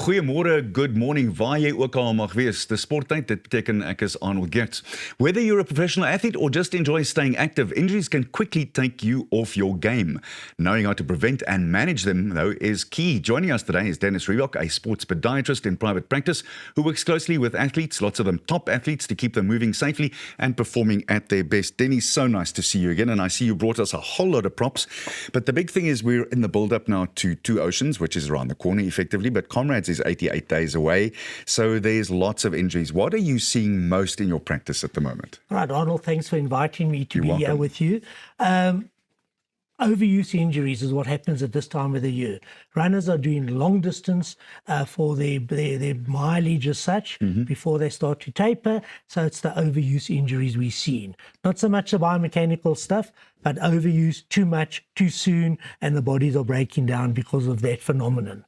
Speaker 12: Goeiemôre, good morning, waar jy ook al mag wees. Dis sporttyd, dit beteken ek is Arnold Gertz. Whether you're a professional athlete or just enjoy staying active, injuries can quickly take you off your game. Knowing how to prevent and manage them, though, is key. Joining us today is Dennis Reebok, a sports podiatrist in private practice who works closely with athletes, lots of them top athletes, to keep them moving safely and performing at their best. Dennis, so nice to see you again, and I see you brought us a whole lot of props. But the big thing is we're in the build-up now to Two Oceans, which is around the corner effectively, but Comrades is 88 days away, so there's lots of injuries. What are you seeing most in your practice at the moment?
Speaker 13: Right, Arnold, thanks for inviting me to
Speaker 12: You're
Speaker 13: be
Speaker 12: welcome.
Speaker 13: here with you. Overuse injuries is what happens at this time of the year. Runners are doing long distance for their mileage as such before they start to taper. So it's the overuse injuries we've seen. Not so much the biomechanical stuff, but overuse too much, too soon, and the bodies are breaking down because of that phenomenon.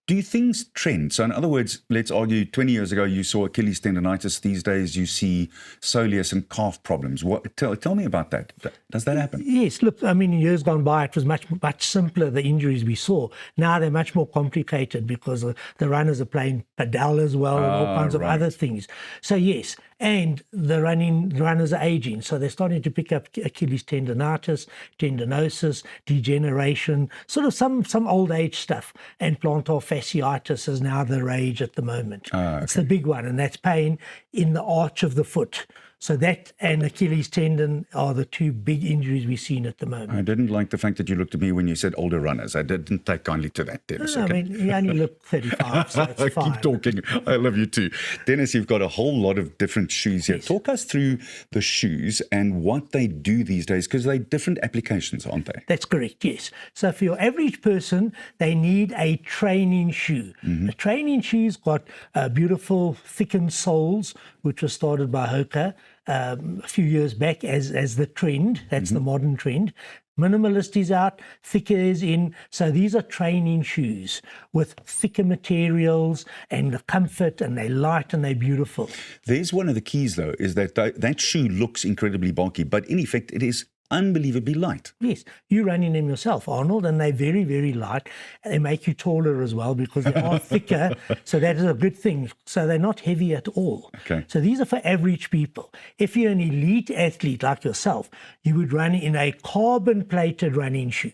Speaker 12: Do things trend? So in other words, let's argue 20 years ago you saw Achilles tendonitis. These days you see soleus and calf problems. Tell me about that. Does that happen?
Speaker 13: Yes, look, I mean, in years gone by, it was much simpler, the injuries we saw. Now they're much more complicated because the runners are playing padel as well and all kinds of other things. So yes, and the runners are aging. So they're starting to pick up Achilles tendonitis, tendinosis, degeneration, sort of some old age stuff. And plantar fasciitis is now the rage at the moment. It's the big one, and that's pain in the arch of the foot. So that and Achilles tendon are the two big injuries we've seen at the moment.
Speaker 12: I didn't like the fact that you looked at me when you said older runners. I didn't take kindly to that, Dennis.
Speaker 13: No,
Speaker 12: okay?
Speaker 13: I mean, you only look 35, so it's fine.
Speaker 12: Keep talking. I love you too. Dennis, you've got a whole lot of different shoes here.
Speaker 13: Yes.
Speaker 12: Talk us through the shoes and what they do these days, because they're different applications, aren't they?
Speaker 13: That's correct, yes. So for your average person, they need a training shoe. A training shoe's got beautiful thickened soles, which was started by Hoka a few years back as the trend. That's the modern trend. Minimalist is out, thicker is in. So these are training shoes with thicker materials and the comfort, and they're light and they're beautiful.
Speaker 12: There's one of the keys, though, is that that shoe looks incredibly bulky, but in effect, it is unbelievably light.
Speaker 13: Yes, you run in them yourself, Arnold, and they're very, very light. They make you taller as well because they are thicker, so that is a good thing. So they're not heavy at all.
Speaker 12: Okay.
Speaker 13: So these are for average people. If you're an elite athlete like yourself, you would run in a carbon-plated running shoe,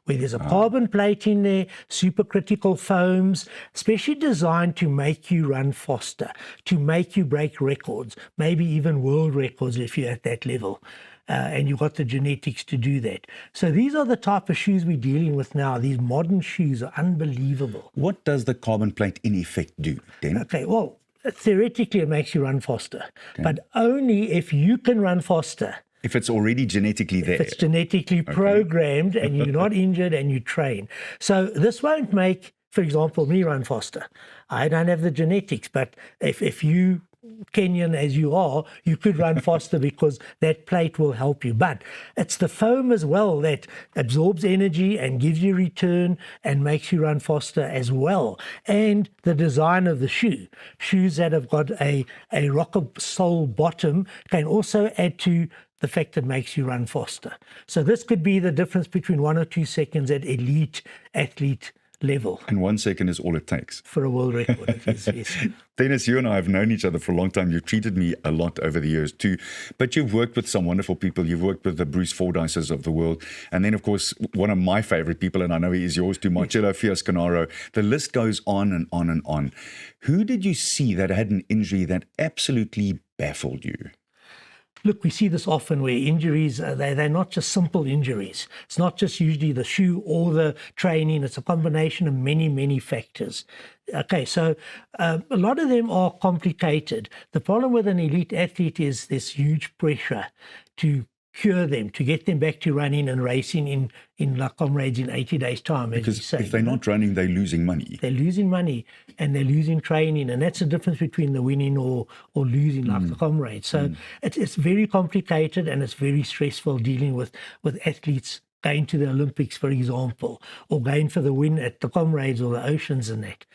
Speaker 13: where there's a carbon plate in there, supercritical foams, specially designed to make you run faster, to make you break records, maybe even world records if you're at that level. And you've got the genetics to do that. So these are the type of shoes we're dealing with now. These modern shoes are unbelievable.
Speaker 12: What does the carbon plate in effect do, then?
Speaker 13: Okay, well, theoretically it makes you run faster, but only if you can run faster.
Speaker 12: If it's already genetically there.
Speaker 13: If it's genetically programmed and you're not injured and you train. So this won't make, for example, me run faster. I don't have the genetics, but if you Kenyan as you are, you could run faster because that plate will help you. But it's the foam as well that absorbs energy and gives you return and makes you run faster as well. And the design of the shoe. Shoes that have got a rocker sole bottom can also add to the fact that makes you run faster. So this could be the difference between 1 or 2 seconds at elite athlete level.
Speaker 12: And 1 second is all it takes.
Speaker 13: For a world record, it is, yes.
Speaker 12: Dennis, you and I have known each other for a long time. You've treated me a lot over the years too. But you've worked with some wonderful people. You've worked with the Bruce Fordyces of the world. And then, of course, one of my favorite people, and I know he is yours too, Marcello Fiasconaro. The list goes on and on and on. Who did you see that had an injury that absolutely baffled you?
Speaker 13: Look, we see this often where injuries, they're not just simple injuries. It's not just usually the shoe or the training. It's a combination of many, many factors. Okay, so a lot of them are complicated. The problem with an elite athlete is this huge pressure to cure them, to get them back to running and racing in like comrades in 80 days' time, as
Speaker 12: because
Speaker 13: you say.
Speaker 12: If they're not running, they're losing money.
Speaker 13: They're losing money and they're losing training, and that's the difference between the winning or losing, like the comrades. So it's very complicated and it's very stressful dealing with athletes going to the Olympics, for example, or going for the win at the comrades or the oceans and that.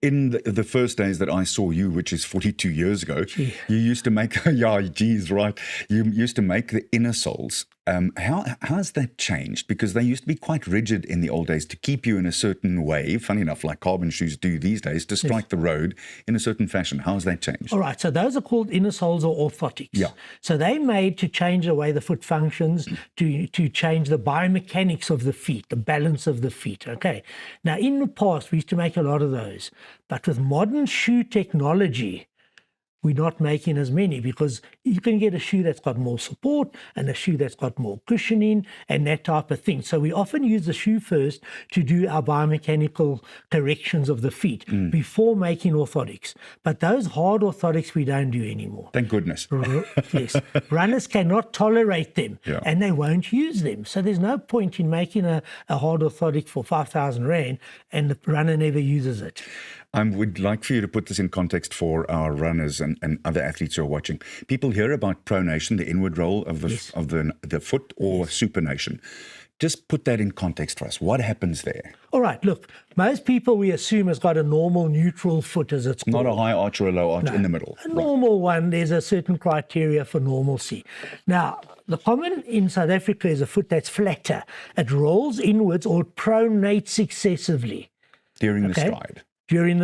Speaker 12: In the first days that I saw you, which is 42 years ago,
Speaker 13: Gee.
Speaker 12: you used to make, yeah, geez, right. You used to make the inner soles. How has that changed? Because they used to be quite rigid in the old days to keep you in a certain way, funny enough, like carbon shoes do these days, to strike the road in a certain fashion. How has that changed?
Speaker 13: All right, so those are called inner soles or orthotics.
Speaker 12: Yeah.
Speaker 13: So they're made to change the way the foot functions, to change the biomechanics of the feet, the balance of the feet, okay? Now, in the past, we used to make a lot of those, but with modern shoe technology, we're not making as many because you can get a shoe that's got more support and a shoe that's got more cushioning and that type of thing. So we often use the shoe first to do our biomechanical corrections of the feet before making orthotics. But those hard orthotics we don't do anymore.
Speaker 12: Thank goodness.
Speaker 13: Yes. Runners cannot tolerate them and they won't use them. So there's no point in making a hard orthotic for 5,000 Rand and the runner never uses it.
Speaker 12: I would like for you to put this in context for our runners and other athletes who are watching. People hear about pronation, the inward roll of the foot, or supination. Just put that in context for us. What happens there?
Speaker 13: All right, look, most people we assume has got a normal neutral foot, as it's called.
Speaker 12: Not a high arch or a low arch in the middle.
Speaker 13: A normal one, there's a certain criteria for normalcy. Now, the common in South Africa is a foot that's flatter. It rolls inwards or it pronates excessively.
Speaker 12: During the stride.
Speaker 13: During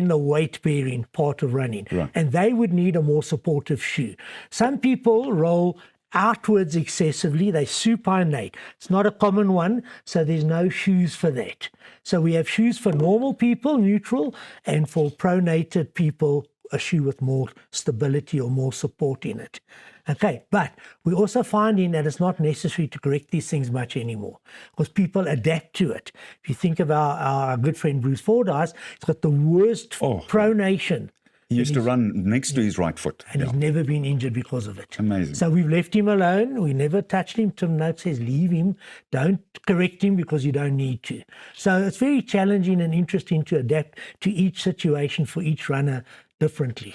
Speaker 13: the weight-bearing part of running.
Speaker 12: Right.
Speaker 13: And they would need a more supportive shoe. Some people roll outwards excessively, they supinate. It's not a common one, so there's no shoes for that. So we have shoes for normal people, neutral, and for pronated people, a shoe with more stability or more support in it. Okay, but we're also finding that it's not necessary to correct these things much anymore because people adapt to it. If you think of our good friend Bruce Fordyce, he's got the worst pronation.
Speaker 12: He used to run next to his right foot.
Speaker 13: And he's never been injured because of it.
Speaker 12: Amazing.
Speaker 13: So we've left him alone. We never touched him. Tim Noakes says, leave him. Don't correct him because you don't need to. So it's very challenging and interesting to adapt to each situation for each runner differently.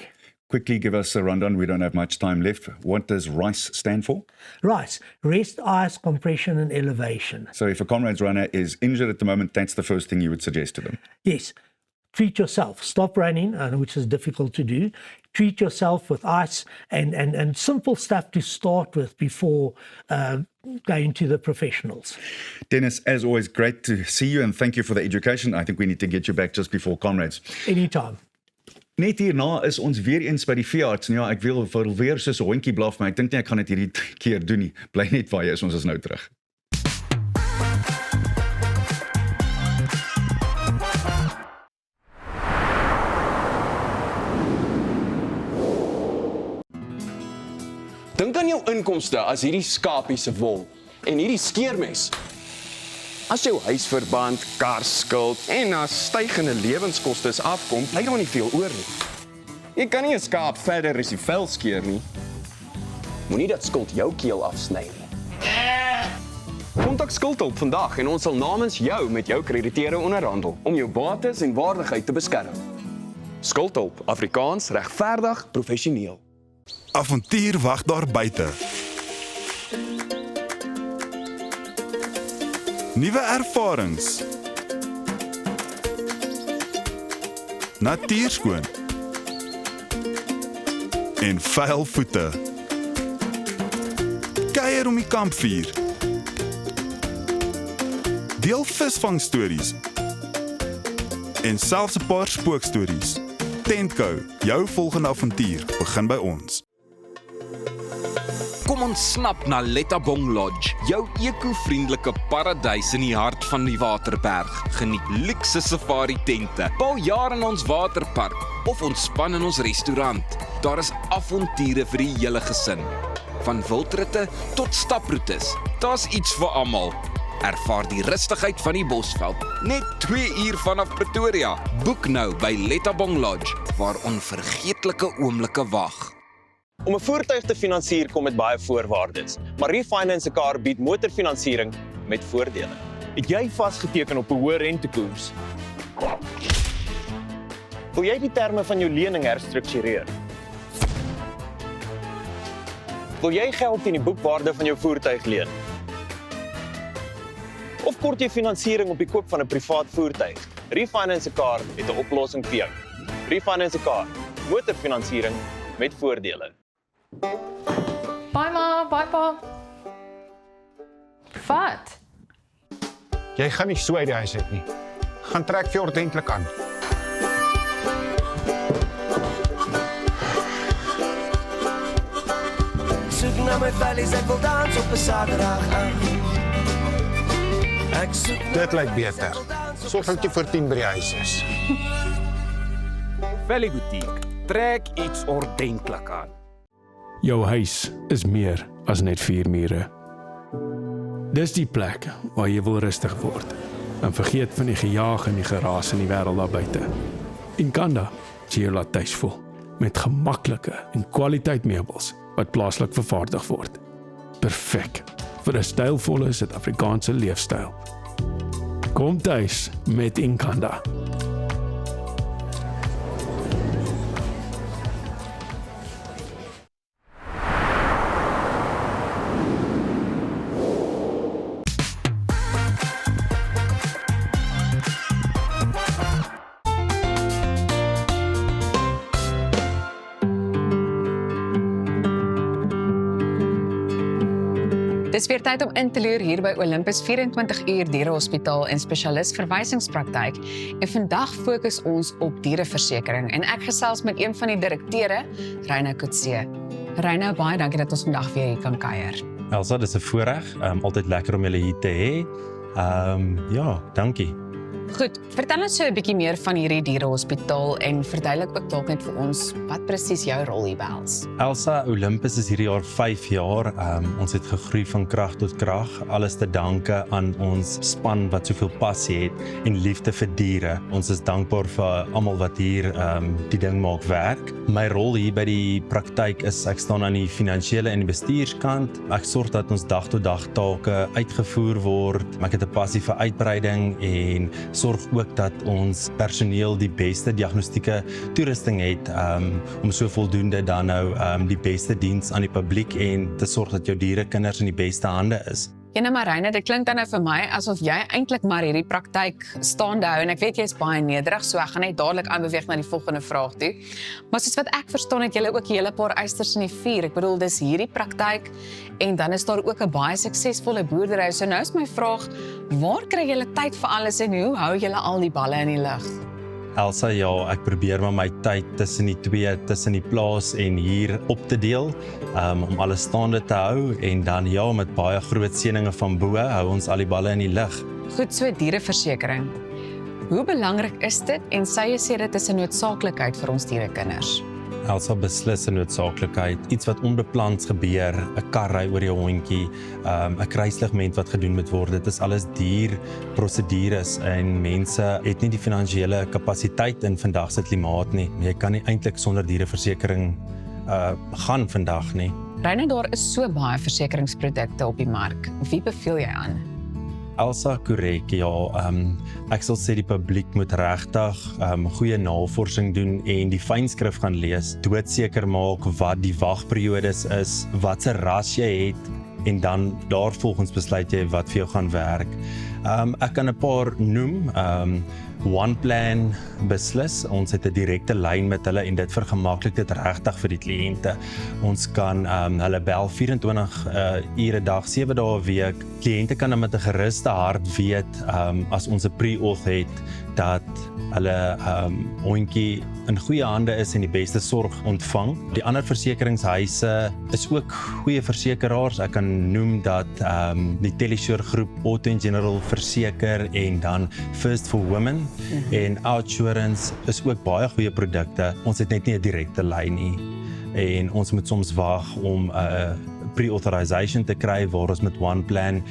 Speaker 12: Quickly give us a rundown. We don't have much time left. What does RICE stand for?
Speaker 13: RICE, rest, ice, compression and elevation.
Speaker 12: So if a comrades runner is injured at the moment, that's the first thing you would suggest to them?
Speaker 13: Yes. Treat yourself. Stop running, which is difficult to do. Treat yourself with ice and simple stuff to start with before going to the professionals.
Speaker 12: Dennis, as always, great to see you and thank you for the education. I think we need to get you back just before comrades.
Speaker 13: Anytime.
Speaker 12: Net hierna is ons weer eens by die veearts. Ja, ek wil weer soos 'n hondjie blaf, maar ek dink nie ek gaan dit hierdie keer doen nie. Bly net waar jy is, ons is nou terug.
Speaker 4: Dink aan jou inkomste as hierdie skapie se wol en hierdie skeermes. As jou huisverband, karskuld en as stygende lewenskoste afkom, bly daar nie veel oor nie. Jy kan nie 'n skaap verder as die vel skeer nie. Moenie dat skuld jou keel afsny nie. Kontak Skuldhulp vandag en ons sal namens jou met jou krediteure onderhandel om jou bates en waardigheid te beskerm. Skuldhulp, Afrikaans, regverdig, professioneel.
Speaker 5: Avontuur wag daar buite. Nuwe ervarings. Natuurskoon. En vuil voete. Kuier om die kampvuur. Deel visvangstories. En selfs 'n paar spookstories. Tentco, jou volgende avontuur begin by ons.
Speaker 6: Kom ons snap na Lettabong Lodge, jou eko-vriendelike paradys in die hart van die Waterberg. Geniet luukse safari tente, bou jaar in ons waterpark of ontspan in ons restaurant. Daar is avonture vir die hele gesin. Van wildritte tot staproetes, daar's iets vir almal. Ervaar die rustigheid van die Bosveld, net 2 uur vanaf Pretoria. Boek nou by Lettabong Lodge, waar onvergeetlike oomblikke wag.
Speaker 7: Om 'n voertuig te finansier kom met baie voorwaardes, maar Refinance 'n Car bied motorfinansiering met voordele. Het jy vasgeteken op 'n hoë rentekoers? Wil jy die terme van jou lening herstruktureer? Wil jy geld teen die boekwaarde van jou voertuig leen? Of kort jy finansiering op die koop van 'n privaat voertuig? Refinance 'n Car het 'n oplossing vir jou. Refinance 'n Car, motorfinansiering met voordele.
Speaker 8: Bye ma, bye pa. Wat?
Speaker 9: Jy gaan nie so uit die huis uit nie. Gaan trek vir jou ordentlik aan.
Speaker 10: Soek na my vellies, ek wil dans op 'n Saterdag aan. Ek soek
Speaker 9: Dit lyk beter. Sorg dat jy voor 10 by die huis is.
Speaker 6: Valley Boutique, trek iets ordentlik aan.
Speaker 11: Jou huis is meer as net 4 mure. Dis die plek waar jy wil rustig word en vergeet van die gejaag en die geraas in die wêreld daar buite. Inkanda sê jy laat tuis voel met gemaklike en kwaliteit meubels wat plaaslik vervaardig word. Perfek vir 'n stylvolle Suid-Afrikaanse leefstyl. Kom tuis met Inkanda.
Speaker 3: Dis weer tyd om in te loer hier by Olympus 24 uur dierehospitaal en spesialis verwysingspraktyk. En vandag fokus ons op diereversekering en ek gesels met een van die direkteure, Reina Kutse. Reina, baie dankie dat ons vandag weer hier kan kuier.
Speaker 14: Elsa, dis 'n voorreg, altyd lekker om julle hier te hê. Ja, dankie.
Speaker 3: Goed, vertel ons so 'n bietjie meer van hierdie dierehospitaal en verduidelik ook dalk net vir ons wat presies jou rol hier behels.
Speaker 14: Elsa, Olympus is hierdie jaar 5 jaar. Ons het gegroei van krag tot krag. Alles te danke aan ons span wat soveel passie het en liefde vir diere. Ons is dankbaar vir almal wat hier die ding maak werk. My rol hier by die praktyk is ek staan aan die finansiële en die bestuurskant. Ek sorg dat ons dag tot dag take uitgevoer word. Ek het 'n passie vir uitbreiding en sorg ook dat ons personeel die beste diagnostieke toerusting het om so voldoende dan nou die beste diens aan die publiek en te sorg dat jou dierekinders in die beste hande is.
Speaker 3: Ja, nou Marina, dit klink dan nou vir my asof jy eintlik maar hierdie praktyk staande hou en ek weet jy is baie nederig, so ek gaan net dadelik aanbeweeg na die volgende vraag toe. Maar soos wat ek verstaan het julle ook 'n hele paar eisters in die vuur. Ek bedoel, dis hierdie praktyk en dan is daar ook 'n baie suksesvolle boerdery. So nou is my vraag, waar kry julle tyd vir alles en hoe hou julle al die balle in die lug?
Speaker 14: Elsa, ja, ek probeer maar my tyd tussen die twee, tussen die plaas en hier op te deel, om alles staande te hou en dan ja, met baie groot seëninge van bo hou ons al die balle in die lug.
Speaker 3: Goed, so diereversekering. Hoe belangrik is dit en sê jy sê dit is 'n noodsaaklikheid vir ons dierekinders?
Speaker 14: Elsa, beslis 'n noodsaaklikheid. Iets wat onbeplans gebeur, 'n kar ry oor jou hondjie, 'n kruisligment wat gedoen moet word. Dit is alles duur prosedures en mense het nie die finansiële kapasiteit in vandag se klimaat nie. Jy kan nie eintlik sonder diereversekering gaan vandag nie.
Speaker 3: Reina, daar is so baie versekeringsprodukte op die mark. Wie beveel jy aan?
Speaker 14: Elsa korrek, ja. Ek sal sê die publiek moet regtig goeie navorsing doen en die fynskrif gaan lees, doodseker maak wat die wagperiodes is, wat se ras jy het, en dan daarvolgens besluit jy wat vir jou gaan werk. Ek kan 'n paar noem. One Plan beslis, ons het 'n direkte lyn met hulle en dit vergemaklik dit regtig vir die kliënte. Ons kan hulle bel 24 ure 'n dag, 7 dae 'n week. Kliënte kan dan met 'n geruste hart weet as ons 'n pre-auth het dat hulle hondjie in goeie hande is en die beste sorg ontvang. Die ander versekeringshuise is ook goeie versekeraars. Ek kan noem dat die Telesure groep Auto & General verseker en dan First for Women en Outsurance is ook baie goeie produkte. Ons het net nie 'n direkte lyn nie en ons moet soms wag om 'n pre-authorization te kry waar ons met One Plan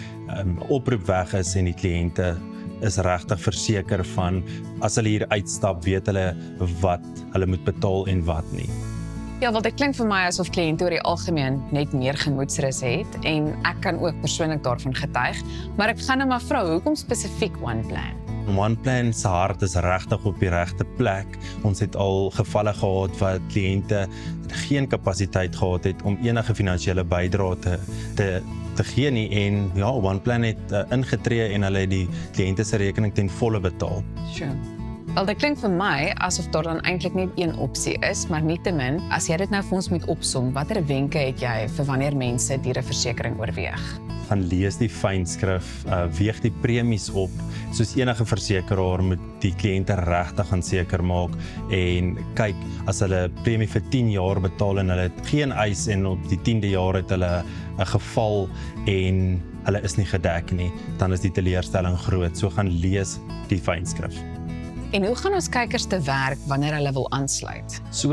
Speaker 14: oproep weg is en die kliënte is regtig verseker van as hulle hier uitstap, weet hulle wat hulle moet betaal en wat nie.
Speaker 3: Ja, want dit klink vir my asof kliënte oor die algemeen net meer gemoedsrus het en ek kan ook persoonlik daarvan getuig, maar ek gaan nou maar vra, hoekom spesifiek One Plan?
Speaker 14: One Plan se hart is regtig op die regte plek. Ons het al gevalle gehad wat kliënte geen kapasiteit gehad het om enige finansiële bydrae te gee nie en ja, One Plan het ingetree en hulle het die kliënte se rekening ten volle betaal.
Speaker 3: Sure. Wel, dit klink vir my asof daar dan eintlik net een opsie is, maar nietemin, as jy dit nou vir ons moet opsom, watter wenke het jy vir wanneer mense diereversekering oorweeg?
Speaker 14: Gaan lees die fynskrif, weeg die premies op, soos enige versekeraar moet die kliënte regtig gaan seker maak en kyk, as hulle premie vir 10 jaar betaal en hulle het geen eis en op die 10de jaar het hulle 'n geval en hulle is nie gedek nie, dan is die teleurstelling groot. So gaan lees die fynskrif.
Speaker 3: En hoe gaan ons kykers te werk wanneer hulle wil aansluit?
Speaker 14: So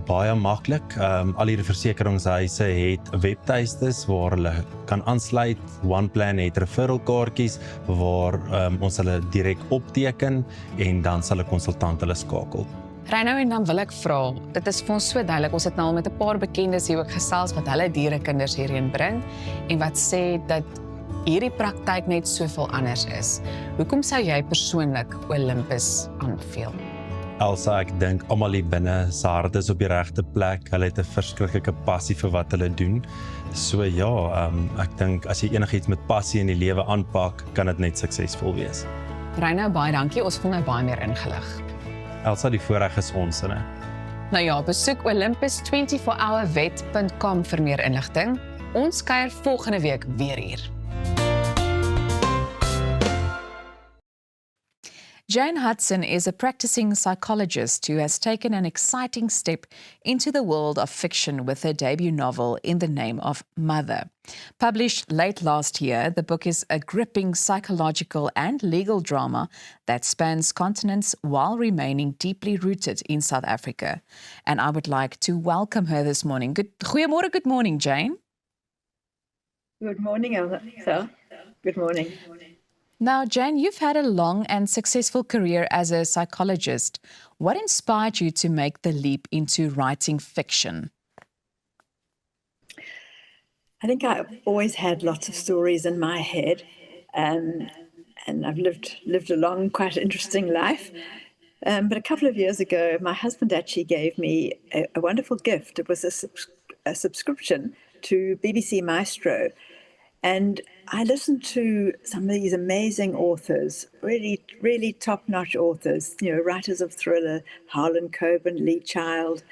Speaker 14: baie maklik. Al hierdie versekeringshuise het webtuistes waar hulle kan aansluit. One Plan het referral kaartjies waar ons hulle direk opteken en dan sal 'n konsultant hulle skakel.
Speaker 3: Reino, en dan wil ek vra, dit is vir ons so duidelik, ons het nou al met 'n paar bekendes hier ook gesels wat hulle dierekinders hierheen bring en wat sê dat hierdie praktyk net soveel anders is. Hoekom sou jy persoonlik Olympus aanbeveel?
Speaker 14: Elsa, ek dink almal hier binne se hart is op die regte plek. Hulle het 'n verskriklike passie vir wat hulle doen. So ja, ek dink as jy enigiets met passie in die lewe aanpak, kan dit net suksesvol wees.
Speaker 3: Reino, baie dankie. Ons voel nou baie meer ingelig.
Speaker 14: Elsa, die voorreg is ons, né?
Speaker 3: Nou ja, besoek olympus24hourvet.com vir meer inligting. Ons kuier volgende week weer hier. Jane Hudson is a practicing psychologist who has taken an exciting step into the world of fiction with her debut novel In the Name of Mother. Published late last year, the book is a gripping psychological and legal drama that spans continents while remaining deeply rooted in South Africa. And I would like to welcome her this morning. Goeiemôre, good morning, Jane.
Speaker 15: Good morning, Elsa. Good morning.
Speaker 3: Now, Jane, you've had a long and successful career as a psychologist. What inspired you to make the leap into writing fiction?
Speaker 15: I think I've always had lots of stories in my head, and I've lived a long, quite interesting life. But a couple of years ago, my husband actually gave me a wonderful gift. It was a subscription to BBC Maestro. And I listened to some of these amazing authors, really, really top-notch authors, you know, writers of thriller, Harlan Coben, Lee Child,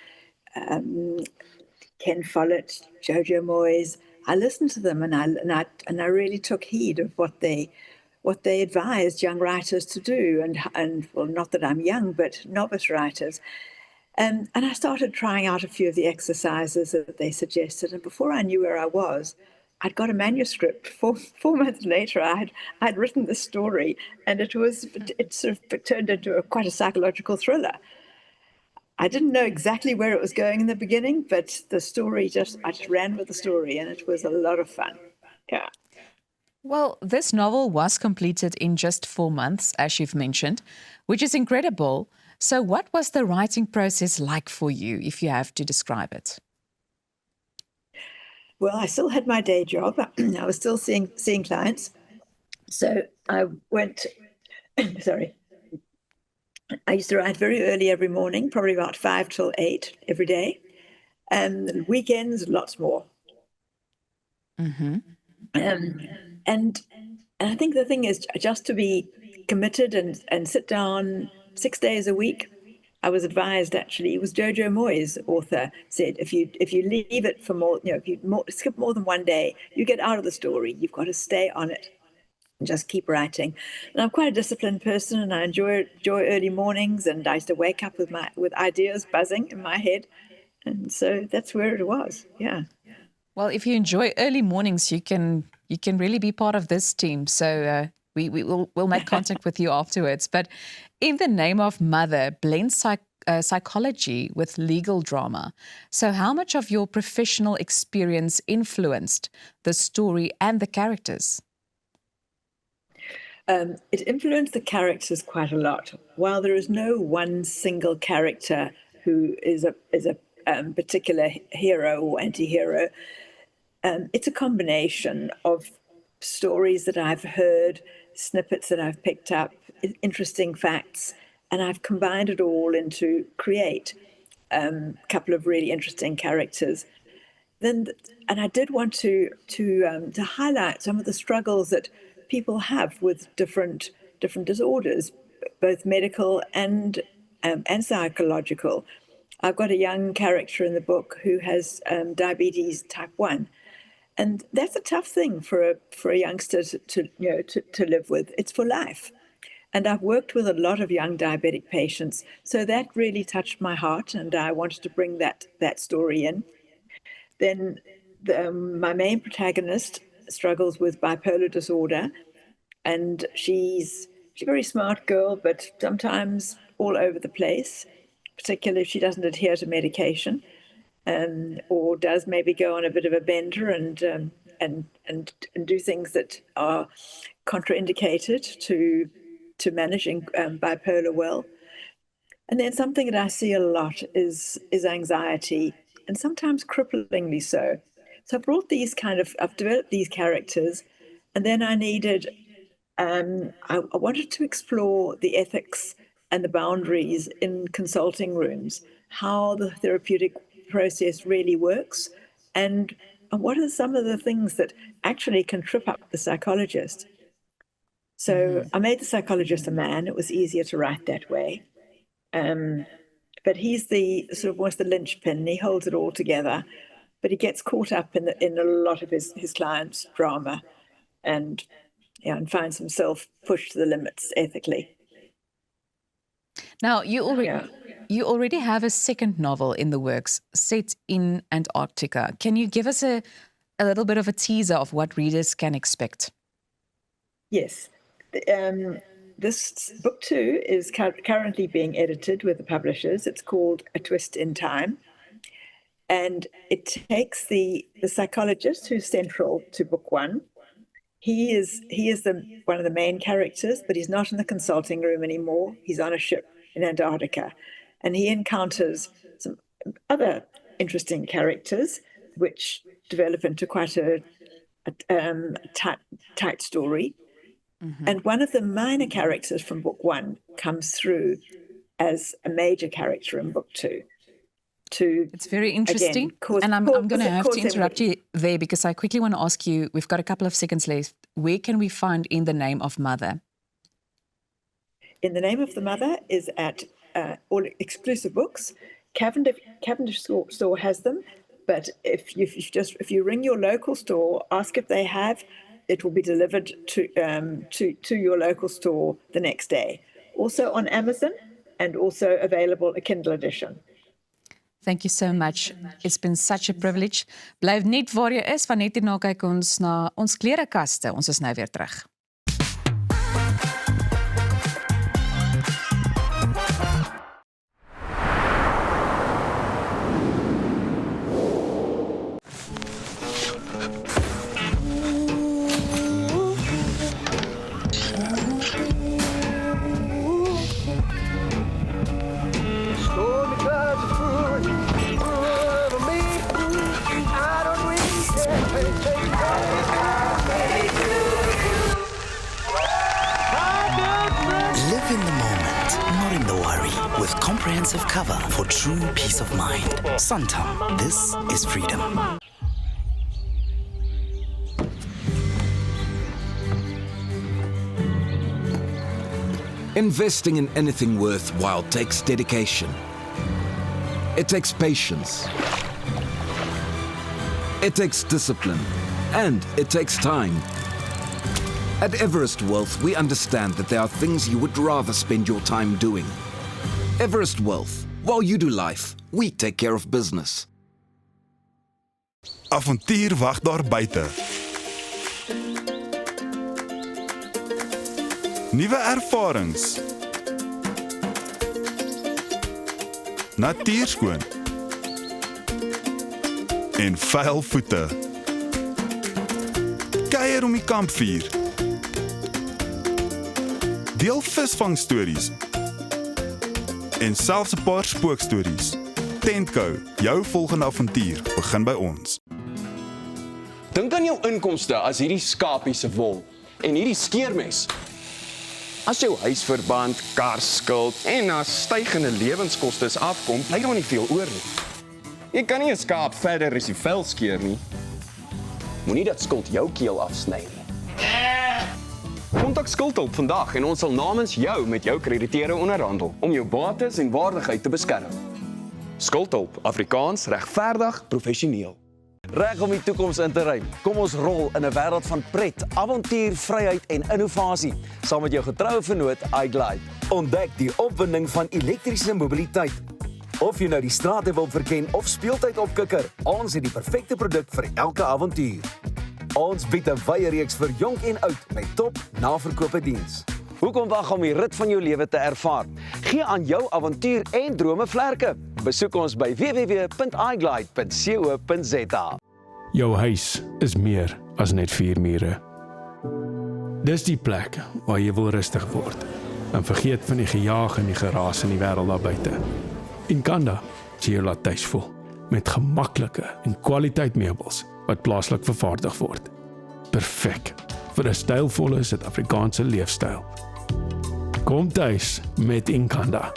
Speaker 15: Ken Follett, Jojo Moyes. I listened to them and I really took heed of what they advised young writers to do, and well, not that I'm young, but novice writers. And I started trying out a few of the exercises that they suggested, and before I knew where I was, I'd got a manuscript. Four months later, I'd written the story, and it sort of turned into quite a psychological thriller. I didn't know exactly where it was going in the beginning, but the story I just ran with the story, and it was a lot of fun. Yeah.
Speaker 3: Well, this novel was completed in just 4 months, as you've mentioned, which is incredible. So what was the writing process like for you, if you have to describe it?
Speaker 15: Well, I still had my day job. I was still seeing clients. So I went, sorry, I used to write very early every morning, probably about 5 till 8 every day. And weekends, lots more.
Speaker 3: Mm-hmm.
Speaker 15: And I think the thing is just to be committed and sit down 6 days a week. I was advised, actually, it was Jojo Moyes, author, said if you leave it for more, if you skip more than one day, you get out of the story. You've got to stay on it and just keep writing. And I'm quite a disciplined person, and I enjoy early mornings. And I used to wake up with ideas buzzing in my head, and so that's where it was. Yeah.
Speaker 3: Well, if you enjoy early mornings, you can really be part of this team. So we'll make contact with you afterwards. But In the Name of Mother blends psychology with legal drama. So how much of your professional experience influenced the story and the characters?
Speaker 15: It influenced the characters quite a lot. While there is no one single character who is a particular hero or anti-hero, it's a combination of stories that I've heard, snippets that I've picked up, interesting facts, and I've combined it all into create a couple of really interesting characters. And I did want to highlight some of the struggles that people have with different disorders, both medical and psychological. I've got a young character in the book who has diabetes type 1. And that's a tough thing for a youngster to live with. It's for life. And I've worked with a lot of young diabetic patients, so that really touched my heart, and I wanted to bring that story in. Then my main protagonist struggles with bipolar disorder, and she's a very smart girl, but sometimes all over the place, particularly if she doesn't adhere to medication. Or does maybe go on a bit of a bender and do things that are contraindicated to managing bipolar well. And then something that I see a lot is anxiety, and sometimes cripplingly so. So I've developed these characters, and then I needed, I wanted to explore the ethics and the boundaries in consulting rooms, how the therapeutic process really works, and what are some of the things that actually can trip up the psychologist. So I made the psychologist a man. It was easier to write that way. But he's almost the linchpin. He holds it all together, but he gets caught up in a lot of his clients' drama, and finds himself pushed to the limits ethically.
Speaker 3: Now, you already have a second novel in the works, set in Antarctica. Can you give us a little bit of a teaser of what readers can expect?
Speaker 15: Yes. This book 2 is currently being edited with the publishers. It's called A Twist in Time. And it takes the psychologist who's central to book 1. He is one of the main characters, but he's not in the consulting room anymore. He's on a ship in Antarctica, and he encounters some other interesting characters, which develop into quite a tight story. Mm-hmm. And one of the minor characters from book 1 comes through as a major character in book 2.
Speaker 3: It's very interesting. And I'm going to have to interrupt you there, because I quickly want to ask you, we've got a couple of seconds left. Where can we find In the Name of Mother?
Speaker 15: In the Name of the Mother is at all exclusive books. Cavendish store has them, but if you ring your local store, ask if they have, it will be delivered to your local store the next day. Also on Amazon, and also available a Kindle edition.
Speaker 3: Thank you so much. It's been such a privilege. Bly net waar jy is, want net hierna kyk ons na ons klerekaste. Ons is nou weer terug.
Speaker 16: most comprehensive cover for true peace of mind. Santam, this is freedom.
Speaker 6: Investing in anything worthwhile takes dedication. It takes patience. It takes discipline. And it takes time. At Everest Wealth, we understand that there are things you would rather spend your time doing. Everest Wealth. While you do life, we take care of business.
Speaker 5: Avontuur wag daar buite. Nuwe ervarings. Natuurskoon. En vuil voete. Kuier om die kampvuur. Deel visvangstories. En selfs 'n paar spookstories. Tentco, jou volgende avontuur begin by ons.
Speaker 4: Dink aan jou inkomste as hierdie skapie se wol en hierdie skeermes. As jou huisverband, karskuld en na stygende lewenskostes afkom, bly daar nie veel oor nie. Jy kan nie 'n skaap verder as die vel skeer nie. Moenie dat skuld jou keel afsny nie. Kontak Skuldhulp vandag en ons sal namens jou met jou krediteure onderhandel om jou bates en waardigheid te beskerm. Skuldhulp, Afrikaans, regverdig, professioneel.
Speaker 1: Reg om die toekoms in te ruim. Kom ons rol in 'n wêreld van pret, avontuur, vryheid en innovasie, saam met jou getroue vennoot iGlide. Ontdek die opwinding van elektriese mobiliteit. Of jy nou die strate wil verken of speeltyd opkikker, ons het die perfekte produk vir elke avontuur. Ons bied 'n wye reeks vir jonk en oud met top naverkope diens. Hoekom wag om die rit van jou lewe te ervaar? Gee aan jou avontuur en drome vlerke. Besoek ons by www.iglide.co.za.
Speaker 11: Jou huis is meer as net 4 mure. Dis die plek waar jy wil rustig word en vergeet van die gejaag en die geraas in die wêreld daar buite. Inkanda sê jy laat tuis voel met gemaklike en kwaliteit meubels wat plaaslik vervaardig word. Perfek vir 'n stylvolle Suid-Afrikaanse leefstyl. Kom tuis met Inkanda.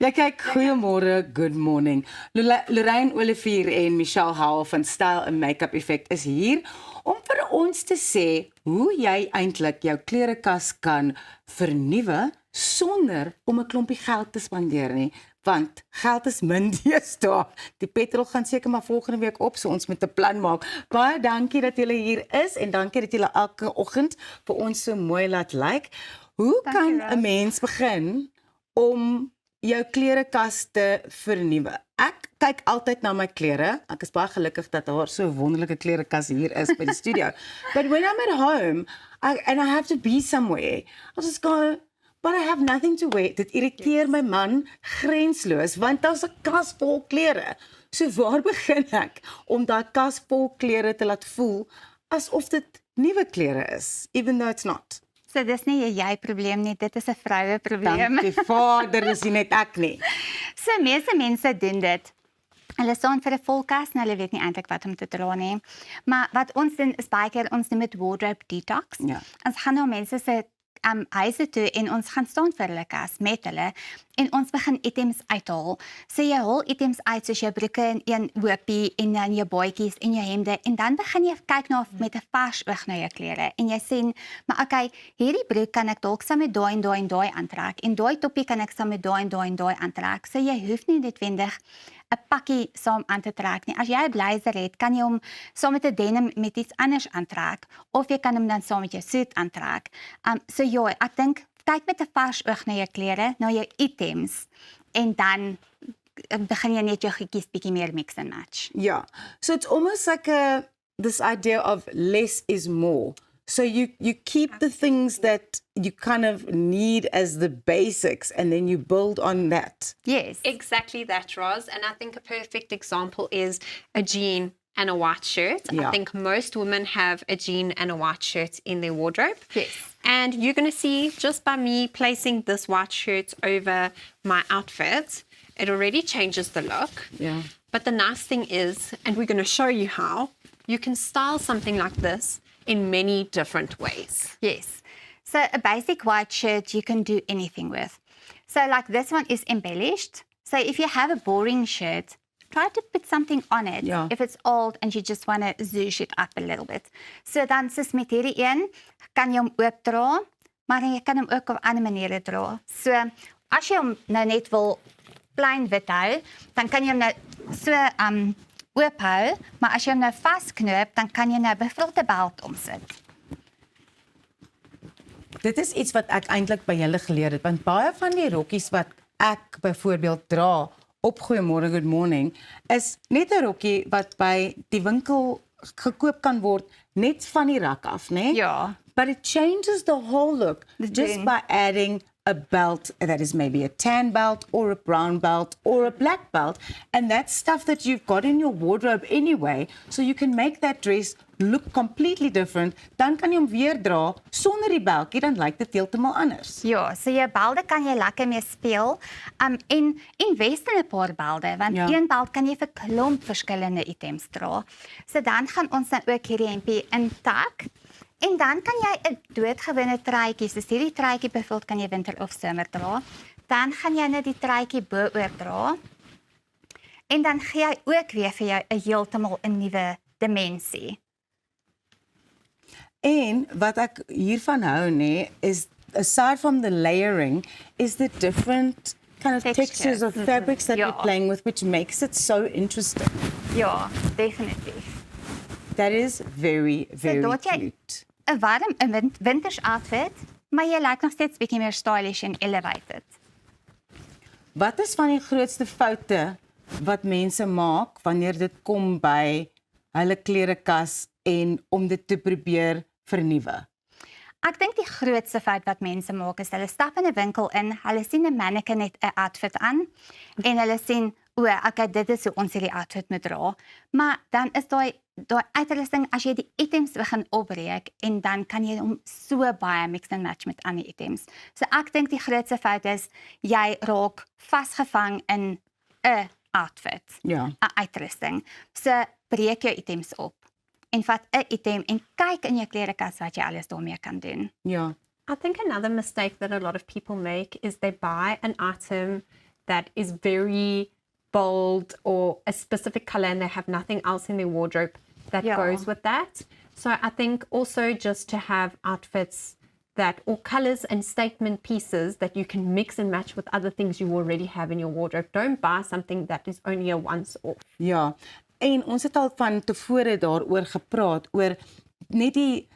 Speaker 2: Ja, kyk, goeiemôre, good morning. Lorraine Olivier en Michelle Howell van Style and Makeup Effect is hier om vir ons te sê hoe jy eintlik jou klerekas kan vernuwe sonder om 'n klompie geld te spandeer nie. Want geld is min deesdae. Die petrol gaan seker maar volgende week op, so ons moet 'n plan maak. Baie dankie dat julle hier is en dankie dat julle elke oggend vir ons so mooi laat lyk. Hoe kan 'n mens begin om jou klerekas te vernuwe? Ek kyk altyd na my klere. Ek is baie gelukkig dat daar so 'n wonderlike klerekas hier is by die studio. But when I'm at home and I have to be somewhere, I'll just go, but I have nothing to wear. Dit irriteer my man grensloos want daar's 'n kas vol klere. So waar begin ek om daai kas vol klere te laat voel asof dit nuwe klere is, even though it's not?
Speaker 17: So dis nie 'n jy probleem nie, dit is 'n vroue probleem.
Speaker 2: Dankie Vader, dis nie net ek nie.
Speaker 17: So meeste mense doen dit. Hulle staan vir 'n volkas en hulle weet nie eintlik wat om te dra nie. Maar wat ons doen is baie keer ons noem dit wardrobe detox.
Speaker 2: Ja.
Speaker 17: Ons gaan na mense se huise toe en ons gaan staan vir hulle kas met hulle en ons begin items uithaal. So jy haal items uit soos jou broeke en een hoopie en dan jou baadjies en jou hemde en dan begin jy kyk na met 'n vars oog na jou klere en jy sê, maar okay, hierdie broek kan ek dalk saam met daai en daai en daai aantrek en daai toppie kan ek saam met daai en daai en daai aantrek. So jy hoef nie noodwendig 'n pakkie saam aan te trek nie. As jy 'n blazer het, kan jy hom saam met 'n denim met iets anders aantrek of jy kan hom dan saam met jou suit aantrek. So ja, ek dink kyk met 'n vars oog na jou klere, na jou items en dan begin jy net jou goedjies bietjie meer mix and match.
Speaker 2: Yeah. So it's almost like this idea of less is more. So you keep the things that you kind of need as the basics and then you build on that.
Speaker 17: Yes.
Speaker 18: Exactly that, Roz. And I think a perfect example is a jean and a white shirt.
Speaker 2: Yeah.
Speaker 18: I think most women have a jean and a white shirt in their wardrobe.
Speaker 17: Yes.
Speaker 18: And you're going to see just by me placing this white shirt over my outfit, it already changes the look.
Speaker 2: Yeah.
Speaker 18: But the nice thing is, and we're going to show you how, you can style something like this in many different ways.
Speaker 17: Yes. So a basic white shirt you can do anything with. So like this one is embellished. So if you have a boring shirt, try to put something on it.
Speaker 2: Ja.
Speaker 17: If it's old and you just want to zhuzh it up a little bit. So dan soos met hierdie een, kan jy hom oop dra, maar jy kan hom ook op ander maniere dra. So as jy hom nou net wil plain wit hou, dan kan jy hom nou so oop hou, maar as jy hom nou vasknoop, dan kan jy nou byvoorbeeld 'n belt omsit.
Speaker 2: Dit is iets wat ek eintlik by julle geleer het, want baie van die rokkies wat ek byvoorbeeld dra op Goeiemôre Good Morning is net 'n rokkie wat by die winkel gekoop kan word net van die rak af, né?
Speaker 17: Ja.
Speaker 2: But it changes the whole look just by adding a belt that is maybe a tan belt or a brown belt or a black belt, and that's stuff that you've got in your wardrobe anyway, so you can make that dress look completely different. Dan kan jy hom weer dra sonder die beltjie, dan lyk dit heeltemal anders.
Speaker 17: Ja, so jou belde kan jy lekker mee speel. En invest in 'n paar belde, want een beld kan jy vir klomp verskillende items dra. So dan gaan ons nou ook hierdie hempie intak. En dan kan jy 'n doodgewone truitjie, soos hierdie truitjie byvoorbeeld kan jy winter of somer dra. Dan gaan jy net die truitjie bo-oor dra. En dan gee jy ook weer vir jou 'n heeltemal 'n nuwe dimensie.
Speaker 2: En wat ek hiervan hou nê, is aside from the layering, is the different kind of textures of fabrics that you're playing with, which makes it so interesting.
Speaker 17: Ja, definitief.
Speaker 2: That is very, very
Speaker 17: so,
Speaker 2: cute.
Speaker 17: 'n warm 'n winters outfit, maar jy lyk nog steeds bietjie meer stylish en elevated.
Speaker 2: Wat is van die grootste foute wat mense maak wanneer dit kom by hulle klerekas en om dit te probeer vernuwe?
Speaker 17: Ek dink die grootste fout wat mense maak is hulle stap in 'n winkel in, hulle sien 'n mannequin net 'n outfit aan en hulle sien, okay, dit is hoe ons hierdie outfit moet dra. Maar dan is daai uitrusting as jy die items begin opbreek en dan kan jy hom so baie mix and match met ander items. So ek dink die grootste fout is jy raak vasgevang in 'n outfit, 'n uitrusting. So breek jou items op. En vat 'n item en kyk in jou klerekas wat jy alles daarmee kan doen.
Speaker 2: Ja.
Speaker 18: I think another mistake that a lot of people make is they buy an item that is very bold or a specific color and they have nothing else in their wardrobe that goes with that. So I think also just to have outfits that, or colors and statement pieces that you can mix and match with other things you already have in your wardrobe. Don't buy something that is only a once-off.
Speaker 2: Ja, en ons het al van tevore daaroor gepraat, oor net die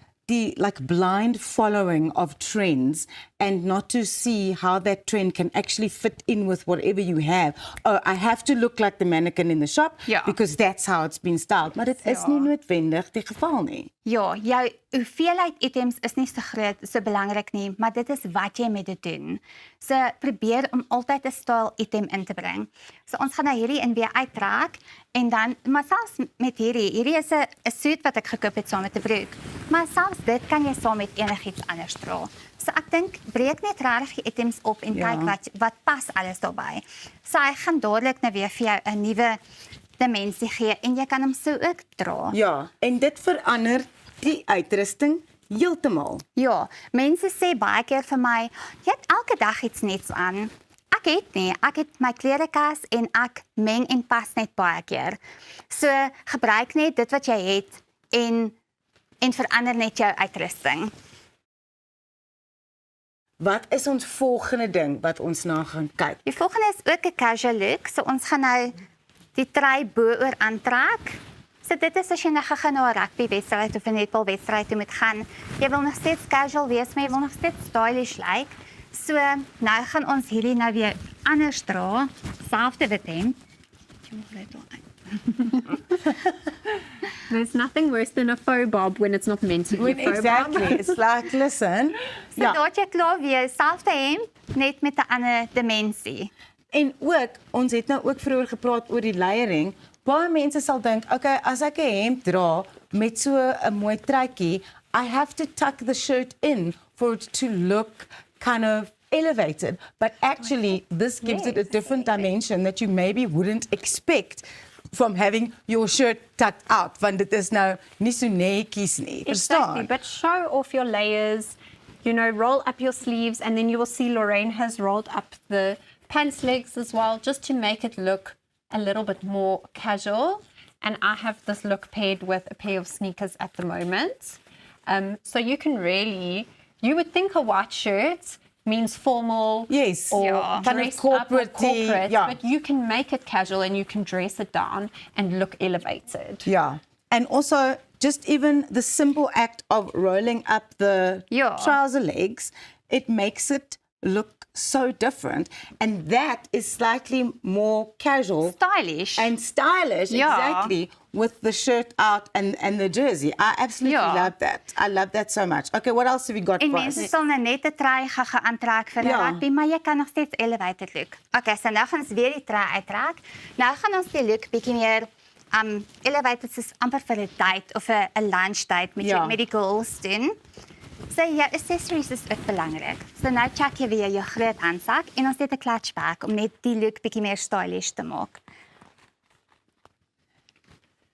Speaker 2: like blind following of trends and not to see how that trend can actually fit in with whatever you have. Oh, I have to look like the mannequin in the shop because that's how it's been styled. Maar dit is nie noodwendig die geval nie.
Speaker 17: Ja, jou hoeveelheid items is nie so groot, so belangrik nie, maar dit is wat jy met dit doen. So probeer om altyd 'n style item in te bring. So ons gaan nou hierdie in weer uittrek en dan, maar selfs met hierdie is 'n suit wat ek gekoop het saam met 'n broek. Maar selfs dit kan jy saam met enigiets anders dra. So ek dink breek net regtig die items op en kyk wat pas alles daarbey. So hy gaan dadelik nou weer vir jou 'n nuwe dimensie gee en jy kan hom so ook dra.
Speaker 2: Ja, en dit verander die uitrusting heeltemal.
Speaker 17: Ja, mense sê baie keer vir my, jy het elke dag iets nuuts aan. Ek het nie, ek het my klerekas en ek meng en pas net baie keer. So gebruik net dit wat jy het en verander net jou uitrusting.
Speaker 2: Wat is ons volgende ding wat ons na gaan kyk?
Speaker 17: Die volgende is ook 'n casual look. So ons gaan nou die trui bo-oor aantrek. So dit is as jy nou gaan na 'n rugbywedstryd of 'n netbalwedstryd toe moet gaan. Jy wil nog steeds casual wees, maar jy wil nog steeds stylish lyk. So nou gaan ons hierdie nou weer anders dra, selfde wit hemp.
Speaker 18: There's nothing worse than a faux bob when it's not meant to be a faux
Speaker 2: Exactly.
Speaker 18: bob.
Speaker 2: It's like, listen.
Speaker 17: So daar jy klaar weer selfde hemp, net met 'n ander dimensie.
Speaker 2: En ook, ons het nou ook vroeër gepraat oor die layering. baie mense sal dink, okay, as ek 'n hemp dra met so 'n mooi truitjie, I have to tuck the shirt in for it to look kind of elevated. But actually, this gives it a different dimension that you maybe wouldn't expect from having your shirt tucked out. Want dit is nou nie so netjies nie.
Speaker 18: Exactly,
Speaker 2: Verstaan?
Speaker 18: but show off your layers, you know, roll up your sleeves, and then you will see Lorraine has rolled up the pants legs as well, just to make it look a little bit more casual. And I have this look paired with a pair of sneakers at the moment. So you can really, you would think a white shirt means formal,
Speaker 2: yes,
Speaker 18: or
Speaker 2: kind of
Speaker 18: dressed up or
Speaker 2: corporate,
Speaker 18: corporate,
Speaker 2: yeah.
Speaker 18: but you can make it casual and you can dress it down and look elevated.
Speaker 2: Yeah. And also, just even the simple act of rolling up the trouser legs, it makes it look so different. And that is slightly more casual.
Speaker 17: Stylish.
Speaker 2: And stylish, exactly, with the shirt out and the jersey. I absolutely love that. I love that so much. Okay, what else have we got
Speaker 17: En
Speaker 2: for
Speaker 17: mense
Speaker 2: us?
Speaker 17: sal nou net 'n trui gaan aantrek vir 'n rugby, maar jy kan nog steeds elevated look. Okay, so nou gaan ons weer die trui uittrek. Nou gaan ons die look bietjie meer elevated soos amper vir 'n date of 'n lunch date met die girls doen. So jou accessories is ook belangrik. So nou check jy weer jou groot handsak en ons het 'n clutch bag om net die look bietjie meer stylish te maak.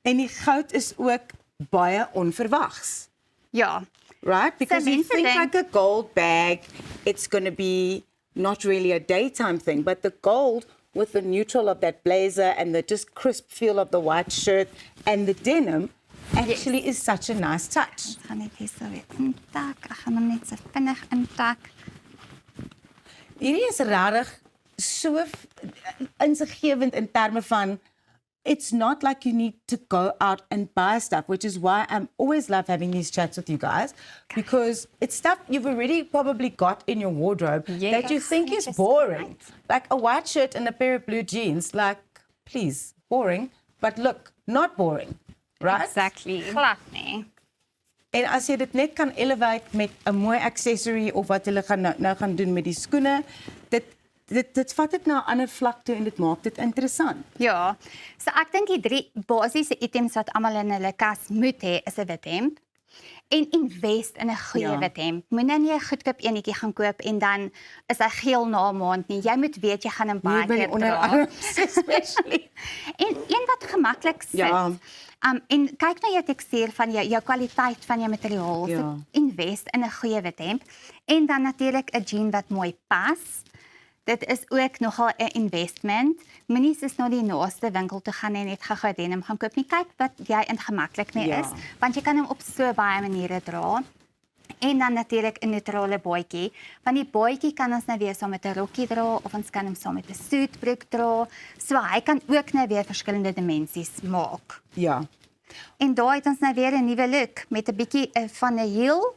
Speaker 2: En die goud is ook baie onverwags.
Speaker 17: Ja.
Speaker 2: Right? Because
Speaker 17: So
Speaker 2: you
Speaker 17: mense
Speaker 2: think
Speaker 17: dink-
Speaker 2: like a gold bag, it's going to be not really a daytime thing, but the gold with the neutral of that blazer and the just crisp feel of the white shirt and the denim actually is such a nice touch.
Speaker 17: Ek gaan net hier so weer intak. Ek gaan hom net so vinnig intak.
Speaker 2: Hierdie is regtig so insiggewend in terme van it's not like you need to go out and buy stuff, which is why I'm always love having these chats with you guys, because it's stuff you've already probably got in your wardrobe that you think is boring. Like a white shirt and a pair of blue jeans, like, please, boring, but look, not boring, right?
Speaker 17: Exactly. Glad nie.
Speaker 2: En as jy dit net kan elevate met 'n mooi accessory of wat hulle gaan nou gaan doen met die skoene, dit vat dit na 'n ander vlak toe en dit maak dit interessant.
Speaker 17: Ja. So ek dink die 3 basiese items wat almal in hulle kas moet hê is 'n wit hemp. En invest in 'n goeie wit hemp. Moenie nie 'n goedkoop enetjie gaan koop en dan is hy geel na 'n maand nie. Jy moet weet jy gaan hom baie keer dra.
Speaker 2: Onderarms especially.
Speaker 17: En een wat gemaklik sit.
Speaker 2: Ja.
Speaker 17: En kyk na jou tekstuur van jou kwaliteit van jou materiaal.
Speaker 2: Ja.
Speaker 17: So invest in 'n goeie wit hemp en dan natuurlik 'n jean wat mooi pas. Dit is ook nogal 'n investment. Moenie soos na die naaste winkel toe gaan en net gou denim gaan koop nie. Kyk wat jy in gemaklik mee is, want jy kan hom op so baie maniere dra. En dan natuurlik 'n neutrale baadjie, want die baadjie kan ons nou weer saam met 'n rokkie dra of ons kan hom saam met 'n suitbroek dra. So hy kan ook nou weer verskillende dimensies maak.
Speaker 2: Ja.
Speaker 17: En daar het ons nou weer 'n nuwe look met 'n bietjie van 'n heel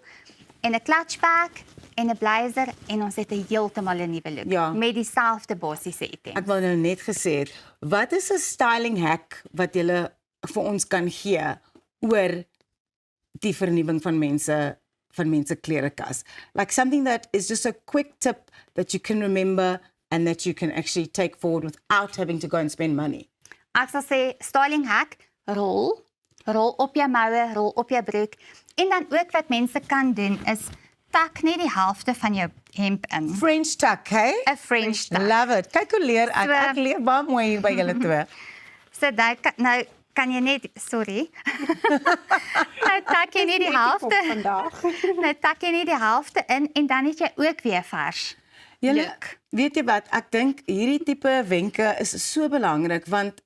Speaker 17: en 'n clutch bag en 'n blazer en ons het 'n heeltemal 'n nuwe look met dieselfde basiese items.
Speaker 2: Ek wou nou net gesê het, wat is 'n styling hack wat jy vir ons kan gee oor die vernuwing van mense klerekas? Like something that is just a quick tip that you can remember and that you can actually take forward without having to go and spend money.
Speaker 17: Ek sal sê styling hack, rol op jou moue, rol op jou broek en dan ook wat mense kan doen is tak net die helfte van jou hemp in.
Speaker 2: French tuck, hey?
Speaker 17: 'n French tuck.
Speaker 2: Love it. Kyk hoe leer ek. Ek leer baie mooi hier by julle twee.
Speaker 17: So nou kan jy net, sorry. Nou tak jy net die helfte vandag. Nou tak jy net die helfte in en dan het jy ook weer vars.
Speaker 2: Julle, weet jy wat, ek dink hierdie tipe wenke is so belangrik want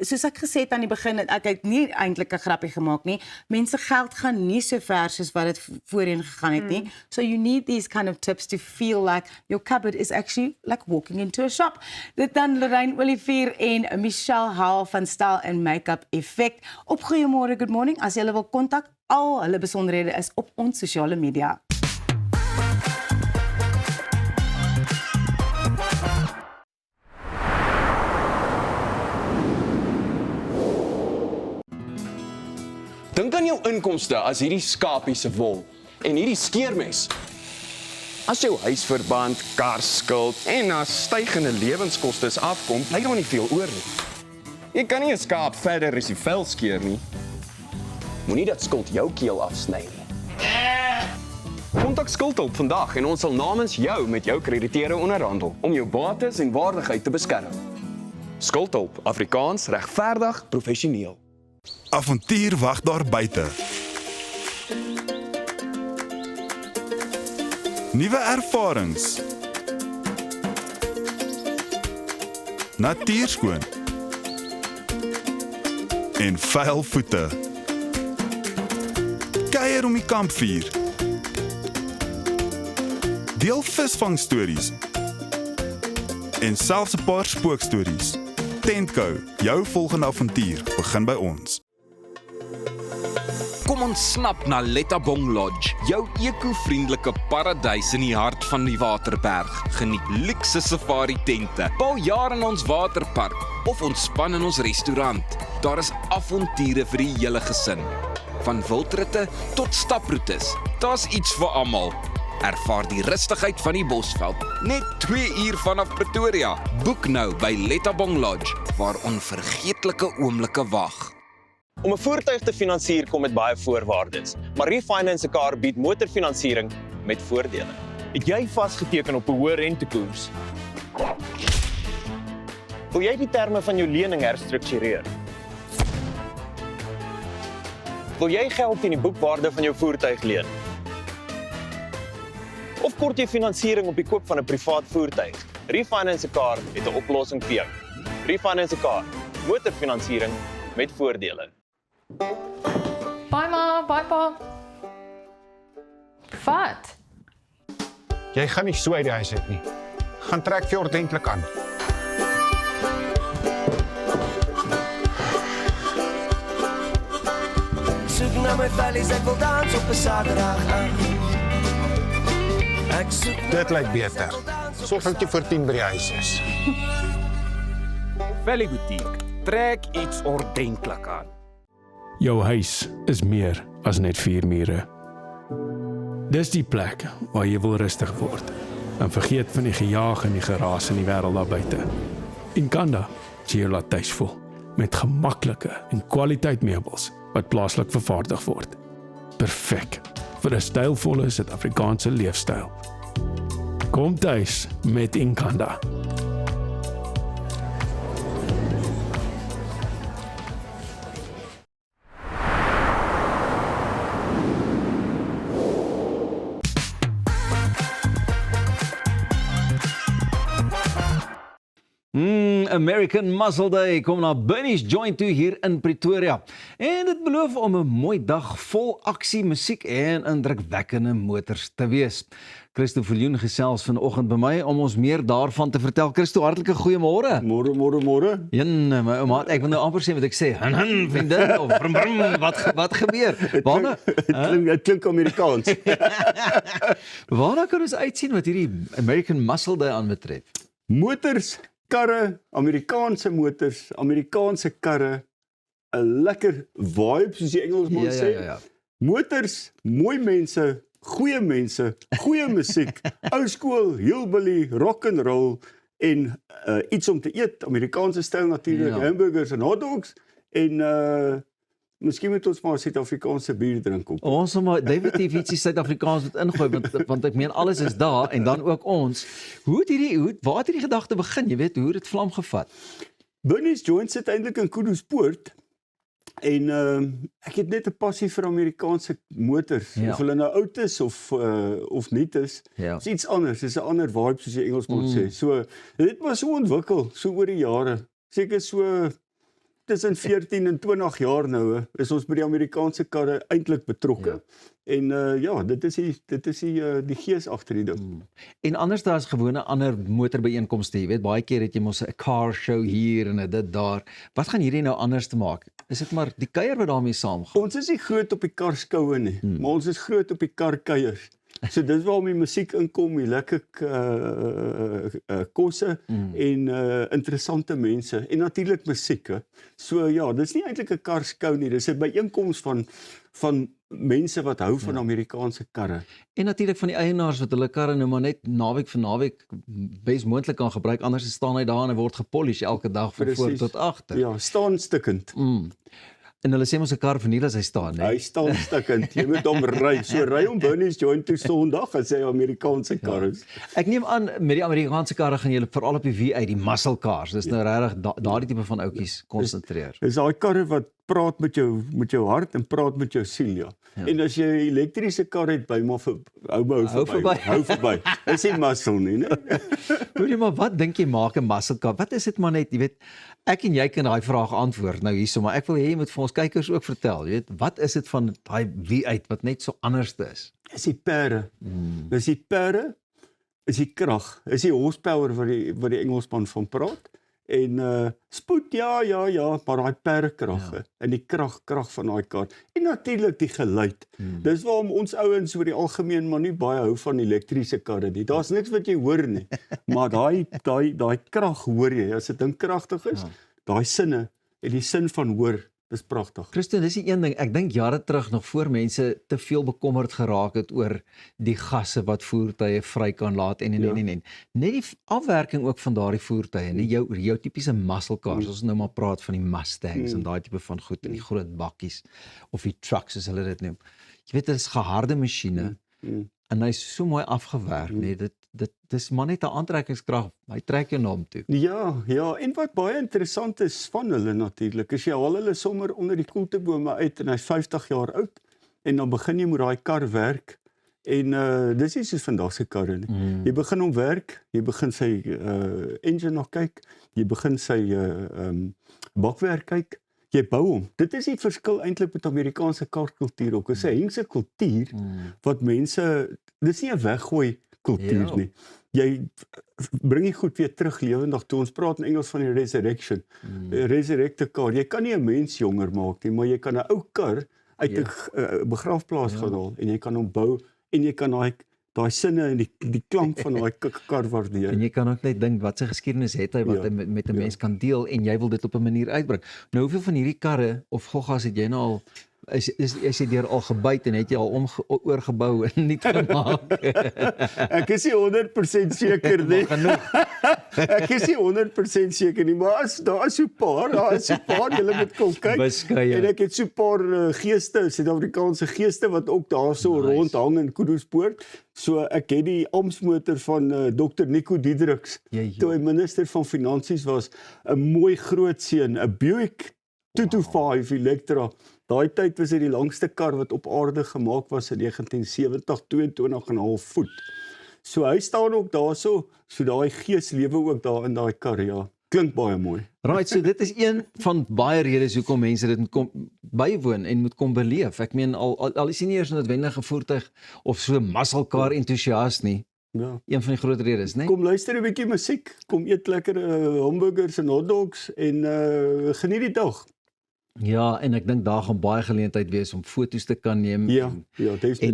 Speaker 2: soos ek gesê het aan die begin, ek het nie eintlik 'n grappie gemaak nie. Mense geld gaan nie so ver soos wat dit voorheen gegaan het nie. So you need these kind of tips to feel like your cupboard is actually like walking into a shop. Dit dan Lorraine Olivier en Michelle Hall van Style and Makeup Effect. Op goeiemôre, good morning. As jy hulle wil kontak, al hulle besonderhede is op ons sosiale media.
Speaker 4: Dink aan jou inkomste as hierdie skapie se wol en hierdie skeermes. As jou huisverband, kar skuld en na stygende lewenskoste afkom, bly daar nie veel oor nie. Jy kan nie 'n skaap verder as die vel skeer nie. Moenie dat skuld jou keel afsny nie. Kontak Skuldhulp vandag en ons sal namens jou met jou krediteure onderhandel om jou bates en waardigheid te beskerm. Skuldhulp, Afrikaans, regverdig, professioneel.
Speaker 5: Avontuur wag daar buite. Nuwe ervarings. Natuurskoon. En vuil voete. Kuier om die kampvuur. Deel visvangstories. En selfs 'n paar spookstories. Tentco, jou volgende avontuur begin by ons.
Speaker 6: Kom ons snap na Lettabong Lodge, jou eco-vriendelike paradys in die hart van die Waterberg. Geniet luukse safari tente, bou jaar in ons waterpark of ontspan in ons restaurant. Daar is avonture vir die hele gesin. Van wildritte tot staproetes, daar's iets vir almal. Ervaar die rustigheid van die Bosveld, net 2 uur vanaf Pretoria. Boek nou by Lettabong Lodge, waar onvergeetlike oomblikke wag.
Speaker 7: Om 'n voertuig te finansier kom met baie voorwaardes, maar Refinance 'n Car bied motorfinansiering met voordele. Het jy vasgeteken op 'n hoë rentekoers? Wil jy die terme van jou lening herstruktureer? Wil jy geld teen die boekwaarde van jou voertuig leen? Of kort jy finansiering op die koop van 'n privaat voertuig? Refinance 'n Car het 'n oplossing vir jou. Refinance 'n Car, motorfinansiering met voordele.
Speaker 8: Bye ma, bye pa. Wat?
Speaker 9: Jy gaan nie so uit die huis uit nie. Gaan trek vir ordentlik aan.
Speaker 10: Soek na my valleys, ek wil dans op 'n Saterdag aan. Ek soek
Speaker 9: Dit lyk beter. Sorg dat jy voor 10 by die huis is.
Speaker 6: Valley Boutique, trek iets ordentlik aan.
Speaker 11: Jou huis is meer as net 4 mure. Dis die plek waar jy wil rustig word en vergeet van die gejaag en die geraas in die wêreld daar buite. Inkanda sê jy laat tuis voel met gemaklike en kwaliteit meubels wat plaaslik vervaardig word. Perfek vir 'n stylvolle Suid-Afrikaanse leefstyl. Kom tuis met Inkanda.
Speaker 1: American Muscle Day kom na Bunny's Joint toe hier in Pretoria. En dit beloof om 'n mooi dag vol aksie, musiek en indrukwekkende motors te wees. Christo Viljoen gesels vanoggend by my om ons meer daarvan te vertel. Christo, hartlike goeiemôre.
Speaker 19: Môre.
Speaker 1: Ja, my ouma, ek wil nou amper sê wat ek sê. Vriendin of brum, wat gebeur? Waarna?
Speaker 19: Dit klink Amerikaans.
Speaker 1: Waarna kan ons uitsien wat hierdie American Muscle Day aanbetref?
Speaker 19: Motors, karre, Amerikaanse motors, Amerikaanse karre, 'n lekker vibe soos die Engelsman sê.
Speaker 1: Ja.
Speaker 19: Motors, mooi mense, goeie musiek, ou skool, hillbilly, rock and roll en iets om te eet, Amerikaanse styl natuurlik, hamburgers en hotdogs en miskien moet ons maar Suid-Afrikaanse bier drink ook.
Speaker 1: Ons moet maar definitief ietsie Suid-Afrikaans moet ingooi want ek meen alles is daar en dan ook ons. Waar het hierdie gedagte begin? Jy weet hoe dit vlam gevat.
Speaker 19: Bunny's Joint sit eintlik in Kuduspoort en ek het net 'n passie vir Amerikaanse motors. Of hulle nou oud is of nuut is. Dis iets anders, dis 'n ander vibe soos die Engelsman sê. So dit was so ontwikkel so oor die jare. Seker so tussen 14 en 20 jaar nou is ons by die Amerikaanse karre eintlik betrokke. En dit is die gees agter die ding.
Speaker 1: En anders daar is gewone ander motorbyeenkomste, jy weet, baie keer het jy mos 'n car show hier en dit daar. Wat gaan hierdie nou anders te maak? Is dit maar die kuier wat daarmee saamgaan?
Speaker 19: Ons is nie groot op die karskoue nie, maar ons is groot op die karkuiers. So dis waarom die musiek inkom, die lekker kosse en interessante mense en natuurlik musiek. So ja, dis nie eintlik 'n karskou nie, dis 'n byeenkoms van mense wat hou van Amerikaanse karre.
Speaker 1: En natuurlik van die eienaars wat hulle karre nou maar net naweek vir naweek bes moontlik kan gebruik, anders staan hy daar en hy word gepolish elke dag van voor tot agter.
Speaker 19: Ja, staan stikkend.
Speaker 1: En hulle sê mos 'n kar verniel as hy staan, né?
Speaker 19: Hy staan stikkend. Jy moet hom ry. So ry hom Bernie's Joint toe Sondag as hy Amerikaanse kar is.
Speaker 1: Ek neem aan met die Amerikaanse karre gaan julle veral op die V8, die muscle cars. Dis nou regtig daardie tipe van ouetjies konsentreer.
Speaker 19: Dis daai karre wat praat met jou hart en praat met jou siel, ja. En as jy 'n elektriese kar het, hou verby. Dis nie muscle nie, né?
Speaker 1: Hoorie, maar wat dink jy maak 'n muscle car? Wat is dit maar net, jy weet, ek en jy kan daai vraag antwoord nou hierso, maar ek wil hê jy moet vir ons kykers ook vertel, jy weet, wat is dit van daai V8 wat net so anders is?
Speaker 19: Dis die pere. Dis die pere, is die krag, is die horsepower wat die Engelsman van praat. En spoed, ja, maar daai perkrag en die krag van daai kar. En natuurlik die geluid. Dis waarom ons ouens oor die algemeen maar nie baie hou van elektriese karre nie. Daar's niks wat jy hoor nie. Maar daai krag hoor jy. As dit ding kragtig is, daai sinne en die sin van hoor, dis pragtig.
Speaker 1: Christian, dis die een ding, ek dink jare terug nog voor mense te veel bekommerd geraak het oor die gasse wat voertuie vry kan laat en. Net die afwerking ook van daardie voertuie, nie jou tipiese muscle cars, ons nou maar praat van die Mustangs en daai tipe van goed en die groot bakkies of die trucks soos hulle dit noem. Jy weet, dit is geharde masjiene en hy's so mooi afgewerk, nee, dis maar net 'n aantrekkingskrag. Hy trek jou na hom toe.
Speaker 19: Ja, en wat baie interessant is van hulle natuurlik, is jy haal hulle sommer onder die koeltebome uit en hy's 50 jaar oud en dan begin jy met daai kar werk en dis nie soos vandag se karre nie. Jy begin hom werk, jy begin sy engine nog kyk, jy begin sy bakwerk kyk. Jy bou hom. Dit is die verskil eintlik met Amerikaanse karkultuur ook. Dit is 'n hengse kultuur wat mense, dis nie 'n weggooi kultuur nie. Jy bring die goed weer terug lewendig toe. Ons praat in Engels van die resurrection. Resurrect 'n kar. Jy kan nie 'n mens jonger maak nie, maar jy kan 'n ou kar uit 'n begrafplaas gaan haal en jy kan hom bou en jy kan daai sinne en die klank van daai kar waardeer.
Speaker 1: En jy kan ook net dink wat sy geskiedenis het hy wat hy met 'n mens kan deel en jy wil dit op 'n manier uitbring. Nou hoeveel van hierdie karre of goggas het jy nou al is jy deur al gebyt en het jy al oorgebou en nie gemaak?
Speaker 19: Ek is nie 100% seker nie. Ek is nie 100% seker nie, maar daar is so 'n paar, julle moet kom kyk.
Speaker 1: Beskeie.
Speaker 19: En ek het so 'n paar geeste, Suid-Afrikaanse geeste wat ook daarso rondhang in Kuduspoort. So ek het die amptsmotor van Dr. Nico Diedriks, toe hy minister van Finansies was, 'n mooi groot seun, 'n Buick 225 Electra. Daai tyd was dit die langste kar wat op aarde gemaak was in 1970, 22,5 voet. So hy staan ook daarso, so daai gees lewe ook daar in daai kar, ja. Klink baie mooi.
Speaker 1: Right, so dit is een van baie redes hoekom mense dit moet kom bywoon en moet kom beleef. Ek meen al is nie eers 'n noodwendige voertuig of so muscle car entoesiast nie.
Speaker 19: Ja.
Speaker 1: Een van die groot redes, né?
Speaker 19: Kom luister 'n bietjie musiek, kom eet lekker hamburgers en hotdogs en geniet die dag.
Speaker 1: Ja, en ek dink daar gaan baie geleentheid wees om foto's te kan neem en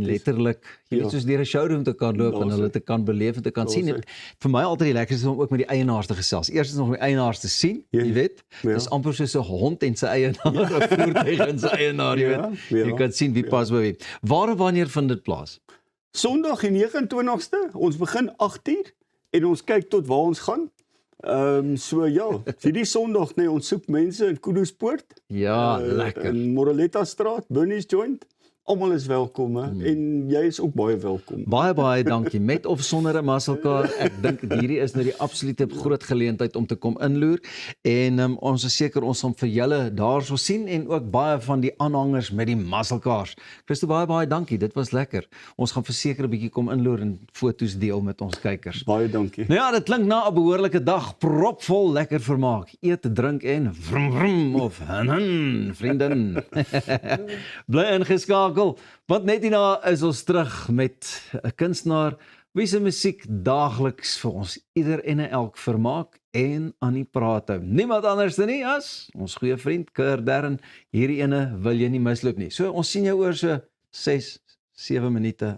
Speaker 1: letterlik, jy weet, soos deur 'n showroom te kan loop en hulle te kan beleef en te kan sien. En vir my altyd die lekkerste om ook met die eienaars te gesels. Eers is nog met die eienaars te sien, jy weet. Dis amper soos 'n hond en sy eienaar, 'n voertuig en sy eienaar, jy weet. Jy kan sien wie pas by wie. Waar en wanneer vind dit plaas?
Speaker 19: Sondag die 29ste, ons begin 8:00 en ons kyk tot waar ons gaan. So ja, hierdie Sondag nee, ons soek mense in Kuduspoort.
Speaker 1: Ja, lekker.
Speaker 19: In Moraletta Straat, Bernie's Joint. Almal is welkom en jy is ook baie welkom.
Speaker 1: Baie dankie met of sonder 'n muscle car. Ek dink hierdie is nou die absolute groot geleentheid om te kom inloer en ons is seker ons gaan vir julle daarso sien en ook baie van die aanhangers met die muscle cars. Christo, baie dankie. Dit was lekker. Ons gaan verseker 'n bietjie kom inloer en foto's deel met ons kykers.
Speaker 19: Baie dankie.
Speaker 1: Nou ja, dit klink na 'n behoorlike dag, propvol lekker vermaak. Eet, drink en vrum vrum of han vriendin. Bly ingeskakel. Want net hierna is ons terug met 'n kunstenaar wie se musiek daagliks vir ons ieder en elk vermaak en aan die praat hou. Niemand anders nie as ons goeie vriend Kurt Darren. Hierdie ene wil jy nie misloop nie. So ons sien jou oor so 6-7 minute.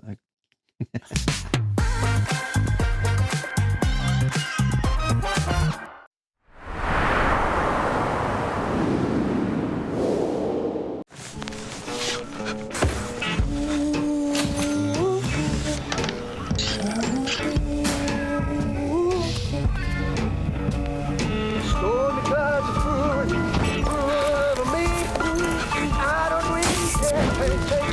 Speaker 10: Stormy clouds of fruit over me. I don't really care.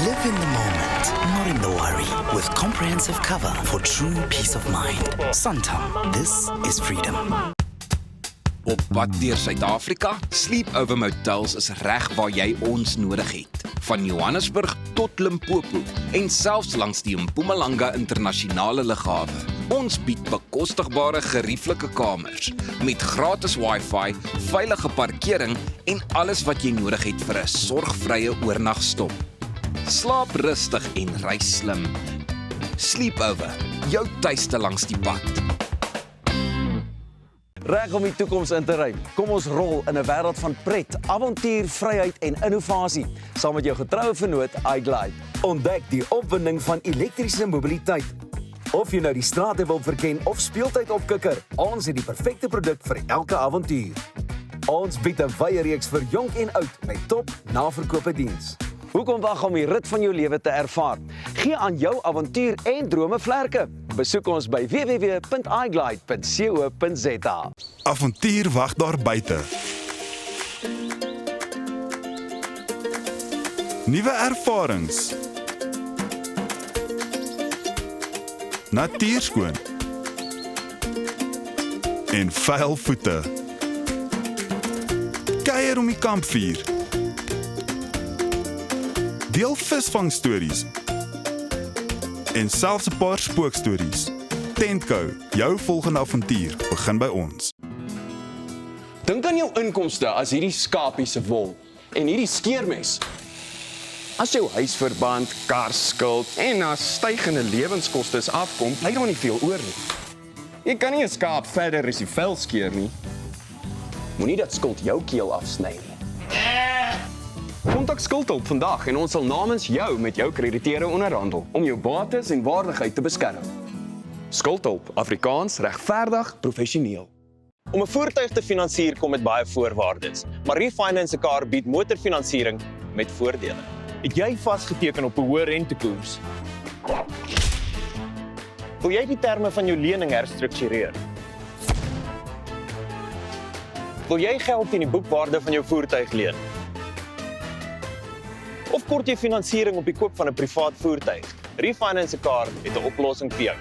Speaker 16: Live in the moment, not in the worry. With comprehensive cover for true peace of mind. Santam, this is freedom.
Speaker 6: Op pad deur Suid-Afrika, Sleepover Motels is reg waar jy ons nodig het. Van Johannesburg tot Limpopo en selfs langs die Mpumalanga internasionale lughawe. Ons bied bekostigbare gerieflike kamers met gratis Wi-Fi, veilige parkering en alles wat jy nodig het vir 'n sorgvrye oornagstop. Slaap rustig en reis slim. Sleepover, jou tuiste langs die pad.
Speaker 1: Reg om die toekoms in te ry. Kom ons rol in 'n wêreld van pret, avontuur, vryheid en innovasie, saam met jou getroue vennoot iGlide. Ontdek die opwinding van elektriese mobiliteit. Of jy nou die strate wil verken of speeltyd opkikker, ons het die perfekte produk vir elke avontuur. Ons bied 'n wye reeks vir jonk en oud met top naverkope diens. Hoekom wag om die rit van jou lewe te ervaar? Gee aan jou avontuur en drome vlerke. Besoek ons by www.iglide.co.za.
Speaker 5: Avontuur wag daar buite. Nuwe ervarings. Natuurskoon. En vuil voete. Kuier om die kampvuur. Deel visvangstories. En selfs 'n paar spookstories. Tentco, jou volgende avontuur begin by ons.
Speaker 4: Dink aan jou inkomste as hierdie skapie se wol en hierdie skeermes. As jou huisverband, karskuld en as stygende lewenskoste afkom, bly daar nie veel oor nie. Jy kan nie 'n skaap verder as die vel skeer nie. Moenie dat skuld jou keel afsny nie. Kontak Skuldhulp vandag en ons sal namens jou met jou krediteure onderhandel om jou bates en waardigheid te beskerm. Skuldhulp, Afrikaans, regverdig, professioneel.
Speaker 7: Om 'n voertuig te finansier kom met baie voorwaardes, maar Refinance 'n Car bied motorfinansiering met voordele. Het jy vasgeteken op 'n hoë rentekoers? Wil jy die terme van jou lening herstruktureer? Wil jy geld teen die boekwaarde van jou voertuig leen? Of kort jy finansiering op die koop van 'n privaat voertuig? Refinance 'n Car het 'n oplossing vir jou.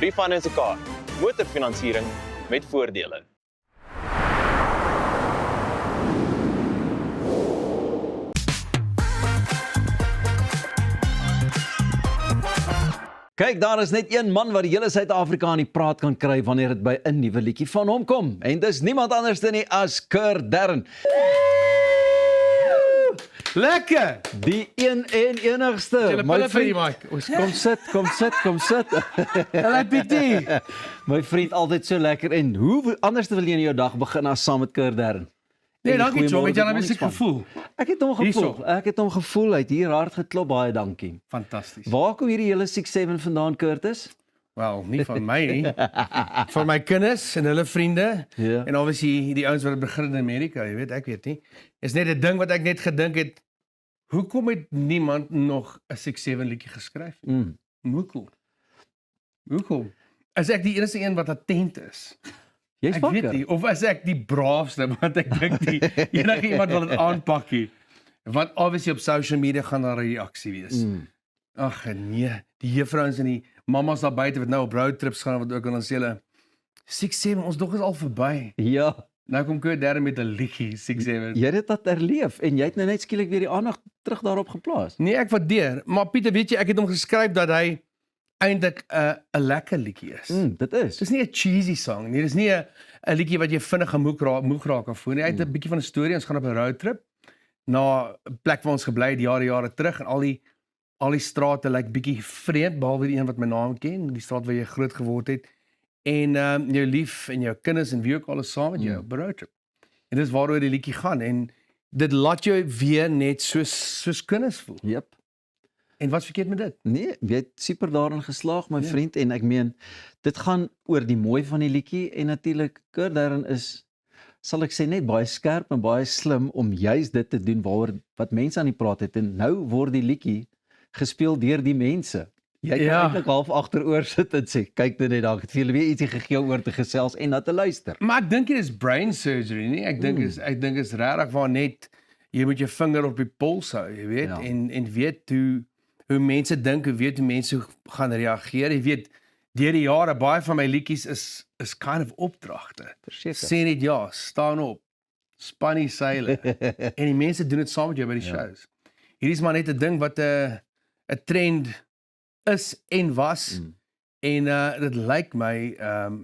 Speaker 7: Refinance 'n Car, motorfinansiering met voordele.
Speaker 1: Kyk, daar is net een man wat die hele Suid-Afrika aan die praat kan kry wanneer dit by 'n nuwe liedjie van hom kom. En dis niemand anders nie as Kurt Darren.
Speaker 11: Lekker!
Speaker 1: Die een en enigste.
Speaker 11: Julle pille vir die mic.
Speaker 1: Kom sit.
Speaker 11: LPT.
Speaker 1: My vriend, altyd so lekker. En hoe anders wil jy in jou dag begin as saam met Kurt Darren?
Speaker 11: Nee, dankie John, het jy nou musiek gevoel?
Speaker 1: Ek het hom gevoel. Hy het hier hard geklop, baie dankie.
Speaker 11: Fantasties.
Speaker 1: Waar kom hierdie hele 6-7 vandaan, Curtis?
Speaker 11: Wel, nie van my nie. Van my kinders en hulle vriende.
Speaker 1: Ja.
Speaker 11: En obviously die ouens wat begin in Amerika, jy weet, ek weet nie. Is net 'n ding wat ek net gedink het. Hoekom het niemand nog 'n 6-7 liedjie geskryf? Hoekom? Is ek die enigste een wat attent is?
Speaker 1: Jy's
Speaker 11: Ek weet nie, of is ek die braafste, want ek dink die enige iemand wil dit aanpak nie. Want obviously op social media gaan daar 'n reaksie wees. Ag nee, die juffrouens en die mammas daar buite wat nou op roadtrips gaan wat ook en dan sê hulle 6-7, ons dog is al verby.
Speaker 1: Ja.
Speaker 11: Nou kom Kurt Darren met 'n liedjie 6-7.
Speaker 1: Jy het dit dat herleef en jy het nou net skielik weer die aandag terug daarop geplaas.
Speaker 11: Nee, ek waardeer, maar Pieter, weet jy, ek het hom geskryf dat hy eintlik 'n lekker liedjie is.
Speaker 1: Dit is.
Speaker 11: Dis nie 'n cheesy song nie. Dis nie 'n liedjie wat jy vinnig moeg raak of voel nie. Hy het 'n bietjie van 'n storie. Ons gaan op 'n roadtrip na 'n plek waar ons gebly het jare terug en al die strate lyk bietjie vreemd behalwe die een wat my naam ken, die straat waar jy groot geword het. En jou lief en jou kinders en wie ook al is saam met jou op 'n roadtrip. En dis waaroor die liedjie gaan en
Speaker 20: dit laat jou weer net soos kinders voel.
Speaker 1: Yep.
Speaker 20: En wat's verkeerd met dit?
Speaker 1: Nee, jy het super daarin geslaag, my vriend, en ek meen, dit gaan oor die mooi van die liedjie, en natuurlik, Kurt Darren is, sal ek sê, net baie skerp en baie slim om juist dit te doen waaroor wat mense aan die praat het, en nou word die liedjie gespeel deur die mense. Jy kan eintlik half agteroor sit en sê, kyk net daar, ek het vir julle weer ietsie gegee om oor te gesels en na te luister.
Speaker 20: Maar ek dink dit is brain surgery, nie? Ek dink is regtig waar net jy moet jou vinger op die pols hou, jy weet, en weet hoe mense dink, weet hoe mense gaan reageer. Jy weet, deur die jare baie van my liedjies is kind of opdragte. Sê net ja, staan op, span die seile. En die mense doen dit saam met jou by die shows. Hierdie is maar net 'n ding wat 'n trend is en was. En dit lyk my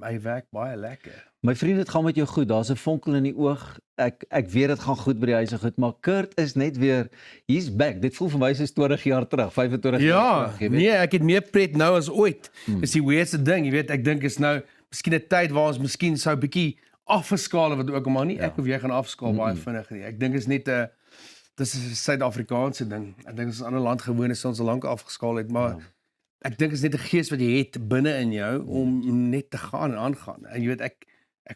Speaker 20: hy werk baie lekker.
Speaker 1: My vriend, dit gaan met jou goed. Daar's 'n vonkel in die oog. Ek weet dit gaan goed by die huis en goed, maar Kurt is net weer, he's back. Dit voel vir my soos 20 jaar terug, 25 jaar terug.
Speaker 20: Nee, ek het meer pret nou as ooit. Dis die weirdste ding, jy weet, ek dink is nou miskien 'n tyd waar ons miskien sou bietjie afgeskaal wat ook al, maar nie ek of jy gaan afskaal baie vinnig nie. Ek dink is net 'n dis 'n Suid-Afrikaanse ding. Ek dink as 'n ander land gewoon is ons al lank afgeskaal het, maar ek dink is net 'n gees wat jy het binne in jou om net te gaan en aangaan. En jy weet ek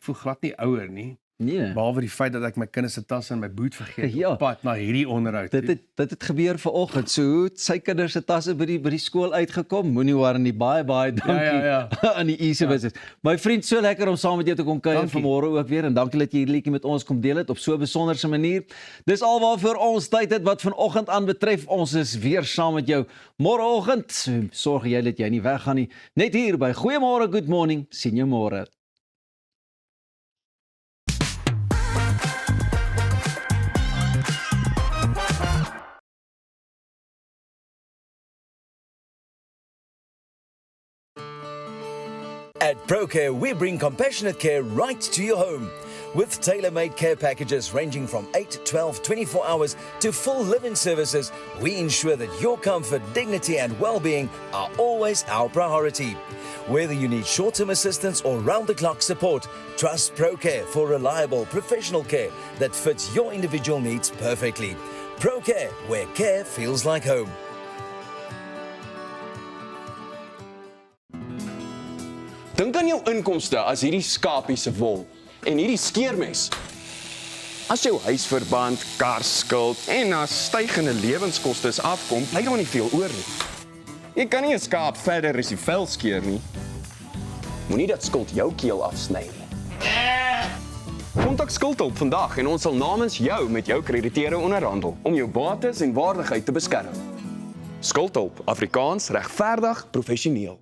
Speaker 20: voel glad nie ouer nie.
Speaker 1: Nee.
Speaker 20: Behalwe die feit dat ek my kinders se tasse en my boot vergeet op pad na hierdie onderhoud.
Speaker 1: Dit het gebeur vanoggend. So hoe het sy kinders se tasse by die skool uitgekom? Moenie worry nie. Baie dankie aan die easy business. My vriend, so lekker om saam met jou te kom kuier vanmôre ook weer en dankie dat jy hierdie liedjie met ons kom deel het op so 'n besonderse manier. Dis alwaarvoor ons tyd het wat vanoggend aanbetref. Ons is weer saam met jou môreoggend. Sorg jy dat jy nie weggaan nie. Net hier by Goeiemôre, Good Morning. Sien jou môre.
Speaker 21: At ProCare, we bring compassionate care right to your home. With tailor-made care packages ranging from 8, 12, 24 hours to full living services, we ensure that your comfort, dignity and well-being are always our priority. Whether you need short-term assistance or round-the-clock support, trust ProCare for reliable, professional care that fits your individual needs perfectly. ProCare, where care feels like home.
Speaker 4: Dink aan jou inkomste as hierdie skapie se wol en hierdie skeermes. As jou huisverband, karskuld en as stygende lewenskoste afkom, bly daar nie veel oor nie. Jy kan nie 'n skaap verder as die vel skeer nie. Moenie dat skuld jou keel afsny nie. Kontak Skuldhulp vandag en ons sal namens jou met jou krediteure onderhandel om jou bates en waardigheid te beskerm. Skuldhulp, Afrikaans, regverdig, professioneel.